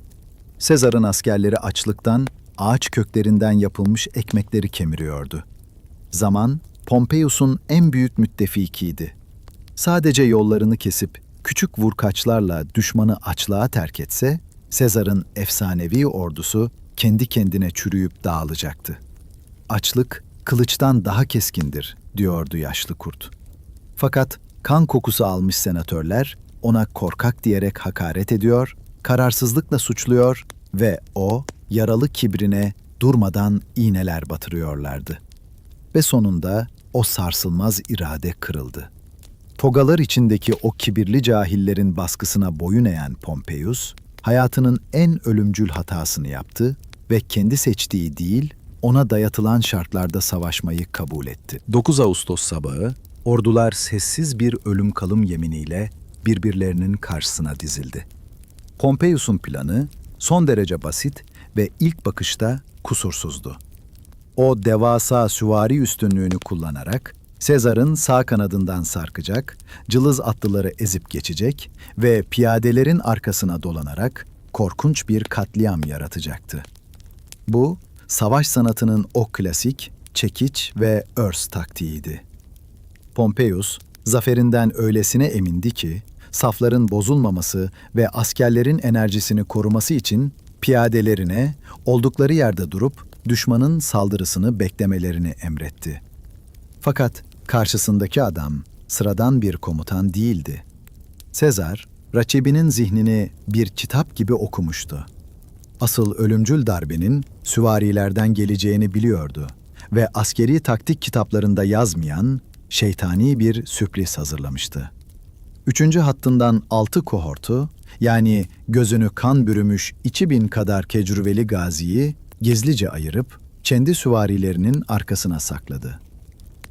Sezar'ın askerleri açlıktan, ağaç köklerinden yapılmış ekmekleri kemiriyordu. Zaman, Pompeius'un en büyük müttefikiydi. Sadece yollarını kesip küçük vurkaçlarla düşmanı açlığa terk etse, Sezar'ın efsanevi ordusu kendi kendine çürüyüp dağılacaktı. Açlık, kılıçtan daha keskindir, diyordu yaşlı kurt. Fakat kan kokusu almış senatörler ona korkak diyerek hakaret ediyor, kararsızlıkla suçluyor ve o, yaralı kibrine durmadan iğneler batırıyorlardı. Ve sonunda o sarsılmaz irade kırıldı. Togalar içindeki o kibirli cahillerin baskısına boyun eğen Pompeius, hayatının en ölümcül hatasını yaptı ve kendi seçtiği değil, ona dayatılan şartlarda savaşmayı kabul etti. 9 Ağustos sabahı, ordular sessiz bir ölüm kalım yeminiyle birbirlerinin karşısına dizildi. Pompeius'un planı son derece basit ve ilk bakışta kusursuzdu. O devasa süvari üstünlüğünü kullanarak Sezar'ın sağ kanadından sarkacak, cılız atlıları ezip geçecek ve piyadelerin arkasına dolanarak korkunç bir katliam yaratacaktı. Bu, savaş sanatının o klasik, çekiç ve örs taktiğiydi. Pompeius, zaferinden öylesine emindi ki, safların bozulmaması ve askerlerin enerjisini koruması için piyadelerine oldukları yerde durup düşmanın saldırısını beklemelerini emretti. Fakat karşısındaki adam sıradan bir komutan değildi. Sezar, rakibinin zihnini bir kitap gibi okumuştu. Asıl ölümcül darbenin süvarilerden geleceğini biliyordu ve askeri taktik kitaplarında yazmayan şeytani bir sürpriz hazırlamıştı. 3. hattından 6 kohortu, yani gözünü kan bürümüş 2000 kadar tecrübeli gaziyi gizlice ayırıp kendi süvarilerinin arkasına sakladı.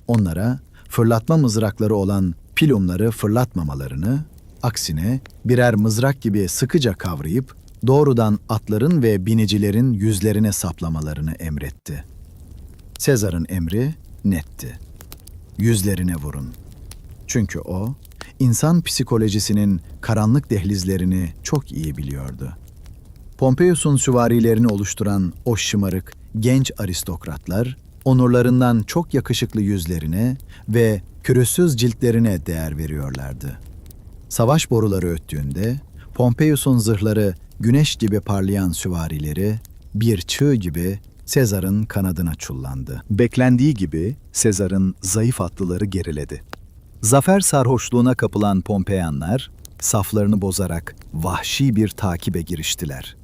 Onlara fırlatma mızrakları olan pilumları fırlatmamalarını, aksine birer mızrak gibi sıkıca kavrayıp doğrudan atların ve binicilerin yüzlerine saplamalarını emretti. Sezar'ın emri netti. Yüzlerine vurun. Çünkü o, insan psikolojisinin karanlık dehlizlerini çok iyi biliyordu. Pompeius'un süvarilerini oluşturan o şımarık, genç aristokratlar, onurlarından çok yakışıklı yüzlerine ve pürüzsüz ciltlerine değer veriyorlardı. Savaş boruları öttüğünde, Pompeius'un zırhları güneş gibi parlayan süvarileri, bir çığ gibi Sezar'ın kanadına çullandı. Beklendiği gibi Sezar'ın zayıf atlıları geriledi. Zafer sarhoşluğuna kapılan Pompeyanlar, saflarını bozarak vahşi bir takibe giriştiler.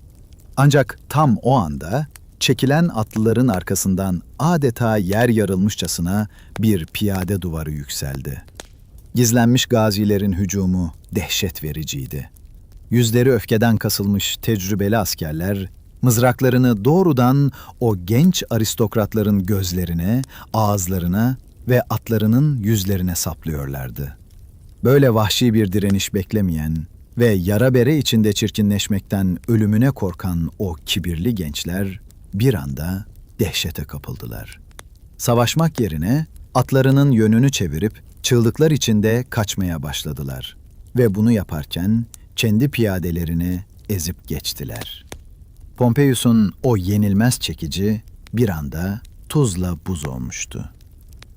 Ancak tam o anda, çekilen atlıların arkasından adeta yer yarılmışçasına bir piyade duvarı yükseldi. Gizlenmiş gazilerin hücumu dehşet vericiydi. Yüzleri öfkeden kasılmış tecrübeli askerler, mızraklarını doğrudan o genç aristokratların gözlerine, ağızlarına ve atlarının yüzlerine saplıyorlardı. Böyle vahşi bir direniş beklemeyen ve yara bere içinde çirkinleşmekten ölümüne korkan o kibirli gençler bir anda dehşete kapıldılar. Savaşmak yerine atlarının yönünü çevirip çığlıklar içinde kaçmaya başladılar ve bunu yaparken kendi piyadelerini ezip geçtiler. Pompeius'un o yenilmez çekici bir anda tuzla buz olmuştu.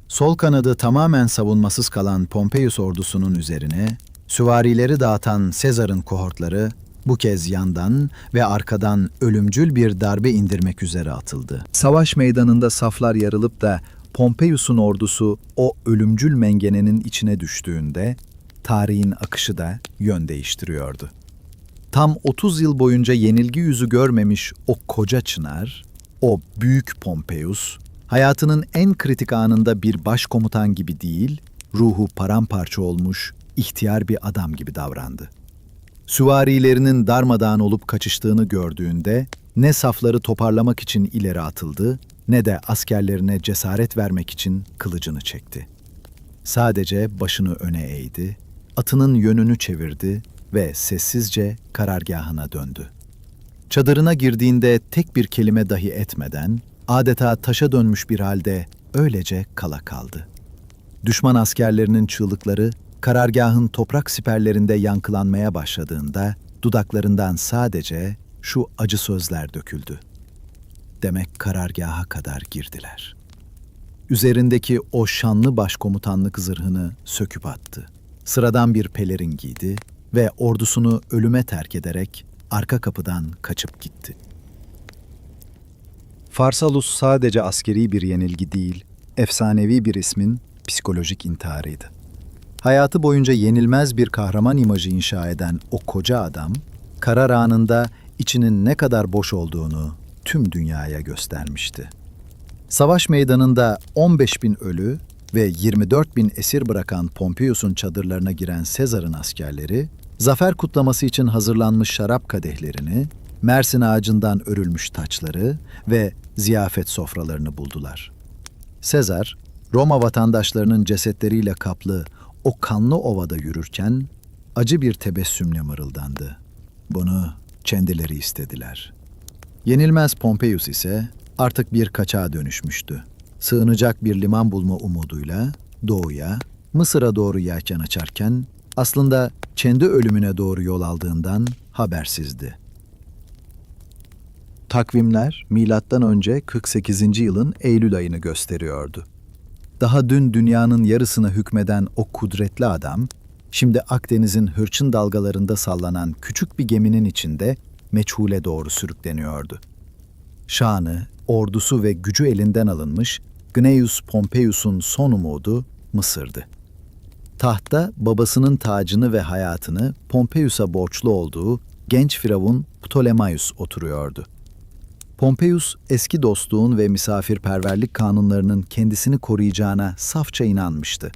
Sol kanadı tamamen savunmasız kalan Pompeius ordusunun üzerine süvarileri dağıtan Sezar'ın kohortları bu kez yandan ve arkadan ölümcül bir darbe indirmek üzere atıldı. Savaş meydanında saflar yarılıp da Pompeius'un ordusu o ölümcül mengenenin içine düştüğünde tarihin akışı da yön değiştiriyordu. Tam 30 yıl boyunca yenilgi yüzü görmemiş o koca çınar, o büyük Pompeius, hayatının en kritik anında bir başkomutan gibi değil, ruhu paramparça olmuş, ihtiyar bir adam gibi davrandı. Süvarilerinin darmadağın olup kaçıştığını gördüğünde ne safları toparlamak için ileri atıldı, ne de askerlerine cesaret vermek için kılıcını çekti. Sadece başını öne eğdi, atının yönünü çevirdi ve sessizce karargahına döndü. Çadırına girdiğinde tek bir kelime dahi etmeden, adeta taşa dönmüş bir halde öylece kala kaldı. Düşman askerlerinin çığlıkları, karargahın toprak siperlerinde yankılanmaya başladığında, dudaklarından sadece şu acı sözler döküldü. Demek karargaha kadar girdiler. Üzerindeki o şanlı başkomutanlık zırhını söküp attı. Sıradan bir pelerin giydi ve ordusunu ölüme terk ederek arka kapıdan kaçıp gitti. Farsalus sadece askeri bir yenilgi değil, efsanevi bir ismin psikolojik intiharıydı. Hayatı boyunca yenilmez bir kahraman imajı inşa eden o koca adam, karar anında içinin ne kadar boş olduğunu tüm dünyaya göstermişti. Savaş meydanında 15.000 ölü ve 24.000 esir bırakan Pompeius'un çadırlarına giren Sezar'ın askerleri, zafer kutlaması için hazırlanmış şarap kadehlerini, Mersin ağacından örülmüş taçları ve ziyafet sofralarını buldular. Sezar, Roma vatandaşlarının cesetleriyle kaplı o kanlı ovada yürürken acı bir tebessümle mırıldandı. Bunu kendileri istediler. Yenilmez Pompeius ise artık bir kaçağa dönüşmüştü. Sığınacak bir liman bulma umuduyla doğuya, Mısır'a doğru yelken açarken aslında kendi ölümüne doğru yol aldığından habersizdi. Takvimler M.Ö. 48. yılın Eylül ayını gösteriyordu. Daha dün dünyanın yarısına hükmeden o kudretli adam, şimdi Akdeniz'in hırçın dalgalarında sallanan küçük bir geminin içinde meçhule doğru sürükleniyordu. Şanı, ordusu ve gücü elinden alınmış Gnaeus Pompeius'un son umudu Mısır'dı. Tahtta babasının tacını ve hayatını Pompeius'a borçlu olduğu genç firavun Ptolemaios oturuyordu. Pompeius, eski dostluğun ve misafirperverlik kanunlarının kendisini koruyacağına safça inanmıştı.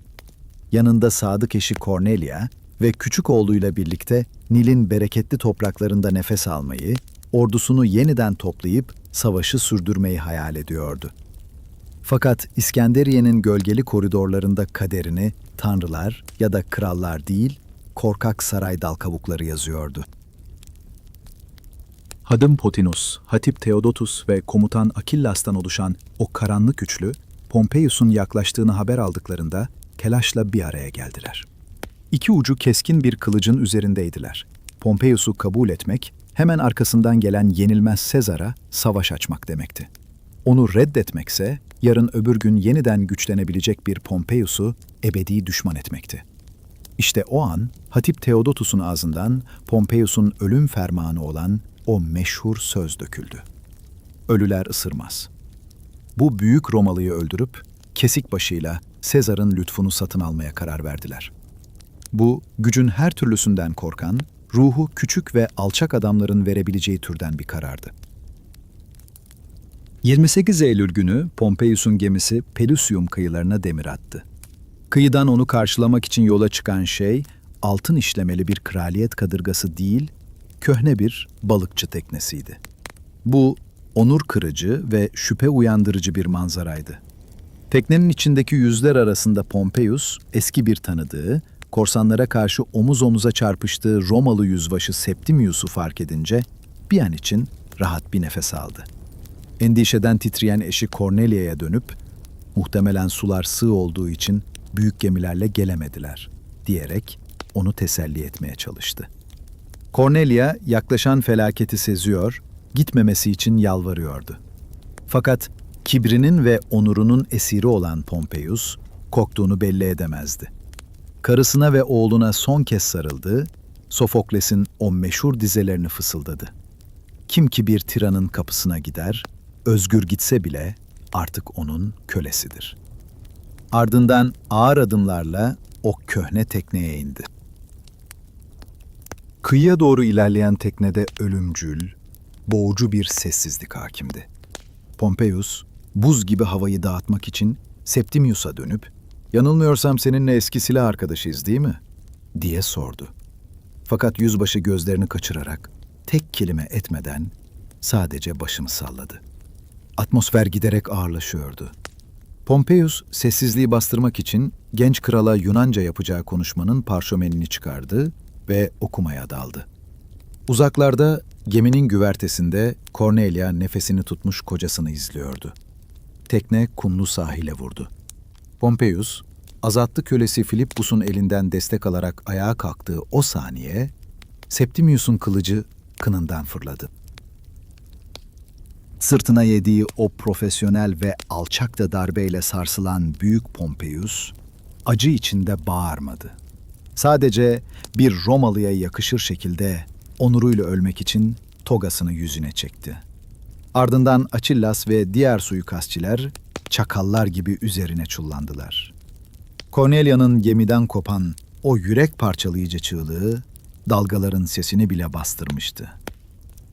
Yanında sadık eşi Cornelia ve küçük oğluyla birlikte Nil'in bereketli topraklarında nefes almayı, ordusunu yeniden toplayıp savaşı sürdürmeyi hayal ediyordu. Fakat İskenderiye'nin gölgeli koridorlarında kaderini tanrılar ya da krallar değil, korkak saray dal kavukları yazıyordu. Hadım Potinus, Hatip Theodotus ve komutan Akillas'tan oluşan o karanlık üçlü, Pompeius'un yaklaştığını haber aldıklarında telaşla bir araya geldiler. İki ucu keskin bir kılıcın üzerindeydiler. Pompeius'u kabul etmek, hemen arkasından gelen yenilmez Sezar'a savaş açmak demekti. Onu reddetmekse, yarın öbür gün yeniden güçlenebilecek bir Pompeius'u ebedi düşman etmekti. İşte o an, Hatip Theodotus'un ağzından Pompeius'un ölüm fermanı olan o meşhur söz döküldü. Ölüler ısırmaz. Bu büyük Romalıyı öldürüp, kesik başıyla Sezar'ın lütfunu satın almaya karar verdiler. Bu, gücün her türlüsünden korkan, ruhu küçük ve alçak adamların verebileceği türden bir karardı. 28 Eylül günü Pompeius'un gemisi Pelusium kıyılarına demir attı. Kıyıdan onu karşılamak için yola çıkan şey, altın işlemeli bir kraliyet kadırgası değil, köhne bir balıkçı teknesiydi. Bu, onur kırıcı ve şüphe uyandırıcı bir manzaraydı. Teknenin içindeki yüzler arasında Pompeius, eski bir tanıdığı, korsanlara karşı omuz omuza çarpıştığı Romalı yüzbaşı Septimius'u fark edince bir an için rahat bir nefes aldı. Endişeden titreyen eşi Cornelia'ya dönüp, muhtemelen sular sığ olduğu için büyük gemilerle gelemediler, diyerek onu teselli etmeye çalıştı. Cornelia yaklaşan felaketi seziyor, gitmemesi için yalvarıyordu. Fakat kibrinin ve onurunun esiri olan Pompeius, korktuğunu belli edemezdi. Karısına ve oğluna son kez sarıldı, Sofokles'in o meşhur dizelerini fısıldadı. Kim ki bir tiranın kapısına gider, özgür gitse bile artık onun kölesidir. Ardından ağır adımlarla o köhne tekneye indi. Kıyıya doğru ilerleyen teknede ölümcül, boğucu bir sessizlik hakimdi. Pompeius, buz gibi havayı dağıtmak için Septimius'a dönüp, "Yanılmıyorsam seninle eski silah arkadaşıyız değil mi?" diye sordu. Fakat yüzbaşı gözlerini kaçırarak, tek kelime etmeden sadece başını salladı. Atmosfer giderek ağırlaşıyordu. Pompeius, sessizliği bastırmak için genç krala Yunanca yapacağı konuşmanın parşömenini çıkardı ve okumaya daldı. Uzaklarda, geminin güvertesinde Cornelia nefesini tutmuş kocasını izliyordu. Tekne kumlu sahile vurdu. Pompeius, azatlı kölesi Philippus'un elinden destek alarak ayağa kalktığı o saniye, Septimius'un kılıcı kınından fırladı. Sırtına yediği o profesyonel ve alçakça darbeyle sarsılan büyük Pompeius, acı içinde bağırmadı. Sadece bir Romalıya yakışır şekilde onuruyla ölmek için togasını yüzüne çekti. Ardından Achillas ve diğer suikastçiler çakallar gibi üzerine çullandılar. Cornelia'nın gemiden kopan o yürek parçalayıcı çığlığı dalgaların sesini bile bastırmıştı.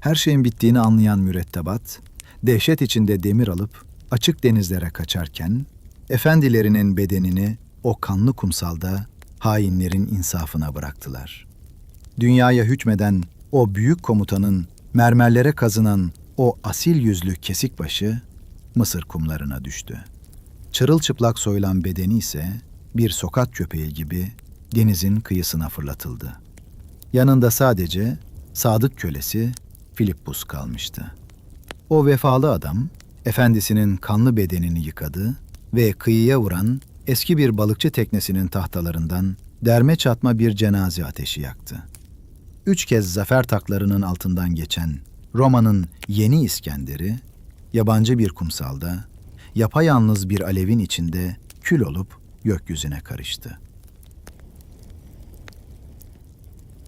Her şeyin bittiğini anlayan mürettebat, dehşet içinde demir alıp açık denizlere kaçarken, efendilerinin bedenini o kanlı kumsalda hainlerin insafına bıraktılar. Dünyaya hükmeden o büyük komutanın mermerlere kazınan o asil yüzlü kesik başı Mısır kumlarına düştü. Çırılçıplak soyulan bedeni ise bir sokak köpeği gibi denizin kıyısına fırlatıldı. Yanında sadece sadık kölesi Philippus kalmıştı. O vefalı adam, efendisinin kanlı bedenini yıkadı ve kıyıya vuran eski bir balıkçı teknesinin tahtalarından derme çatma bir cenaze ateşi yaktı. 3 kez zafer taklarının altından geçen Roma'nın yeni İskender'i, yabancı bir kumsalda, yapayalnız bir alevin içinde kül olup gökyüzüne karıştı.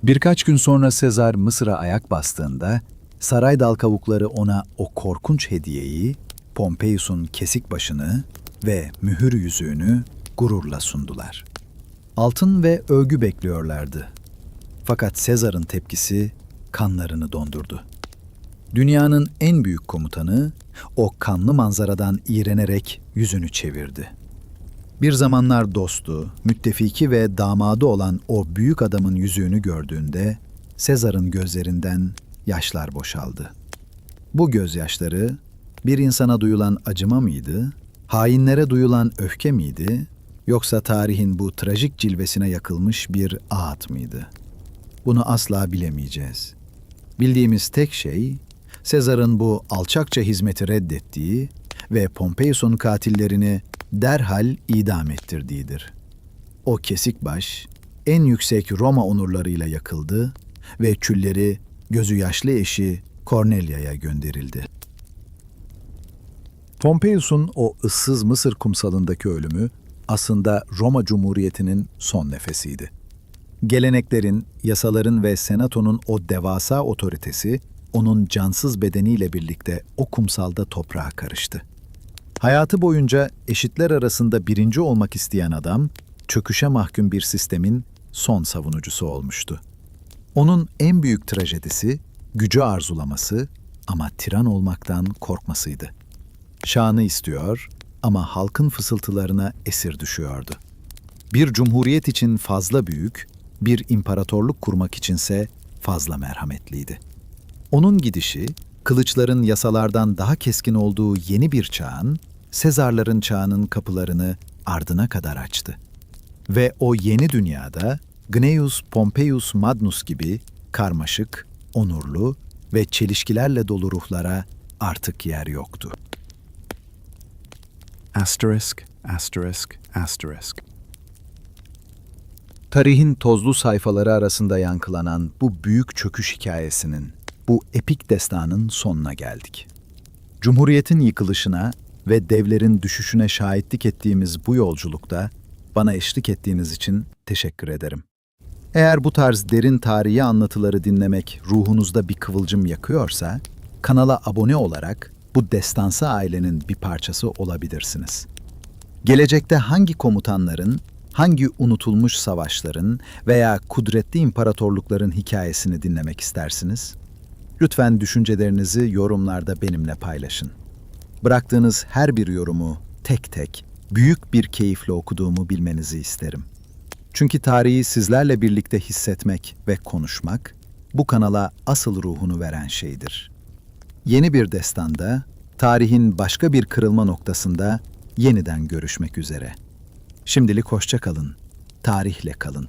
Birkaç gün sonra Sezar Mısır'a ayak bastığında, saray dal kavukları ona o korkunç hediyeyi, Pompeius'un kesik başını ve mühür yüzüğünü gururla sundular. Altın ve övgü bekliyorlardı. Fakat Sezar'ın tepkisi kanlarını dondurdu. Dünyanın en büyük komutanı o kanlı manzaradan iğrenerek yüzünü çevirdi. Bir zamanlar dostu, müttefiki ve damadı olan o büyük adamın yüzüğünü gördüğünde Sezar'ın gözlerinden yaşlar boşaldı. Bu gözyaşları bir insana duyulan acıma mıydı, hainlere duyulan öfke miydi, yoksa tarihin bu trajik cilvesine yakılmış bir ağıt mıydı? Bunu asla bilemeyeceğiz. Bildiğimiz tek şey, Sezar'ın bu alçakça hizmeti reddettiği ve Pompeius'un katillerini derhal idam ettirdiğidir. O kesik baş, en yüksek Roma onurlarıyla yakıldı ve külleri gözü yaşlı eşi Cornelia'ya gönderildi. Pompeius'un o ıssız Mısır kumsalındaki ölümü aslında Roma Cumhuriyeti'nin son nefesiydi. Geleneklerin, yasaların ve senatonun o devasa otoritesi onun cansız bedeniyle birlikte o kumsalda toprağa karıştı. Hayatı boyunca eşitler arasında birinci olmak isteyen adam, çöküşe mahkum bir sistemin son savunucusu olmuştu. Onun en büyük trajedisi, gücü arzulaması ama tiran olmaktan korkmasıydı. Şanı istiyor ama halkın fısıltılarına esir düşüyordu. Bir cumhuriyet için fazla büyük, bir imparatorluk kurmak içinse fazla merhametliydi. Onun gidişi, kılıçların yasalardan daha keskin olduğu yeni bir çağın, Sezarların çağının kapılarını ardına kadar açtı. Ve o yeni dünyada Gnaeus Pompeius Magnus gibi karmaşık, onurlu ve çelişkilerle dolu ruhlara artık yer yoktu. Asterisk, asterisk, asterisk. Tarihin tozlu sayfaları arasında yankılanan bu büyük çöküş hikayesinin, bu epik destanın sonuna geldik. Cumhuriyetin yıkılışına ve devlerin düşüşüne şahitlik ettiğimiz bu yolculukta bana eşlik ettiğiniz için teşekkür ederim. Eğer bu tarz derin tarihi anlatıları dinlemek ruhunuzda bir kıvılcım yakıyorsa, kanala abone olarak bu destansı ailenin bir parçası olabilirsiniz. Gelecekte hangi komutanların, hangi unutulmuş savaşların veya kudretli imparatorlukların hikayesini dinlemek istersiniz? Lütfen düşüncelerinizi yorumlarda benimle paylaşın. Bıraktığınız her bir yorumu tek tek, büyük bir keyifle okuduğumu bilmenizi isterim. Çünkü tarihi sizlerle birlikte hissetmek ve konuşmak, bu kanala asıl ruhunu veren şeydir. Yeni bir destanda, tarihin başka bir kırılma noktasında yeniden görüşmek üzere. Şimdilik hoşça kalın, tarihle kalın.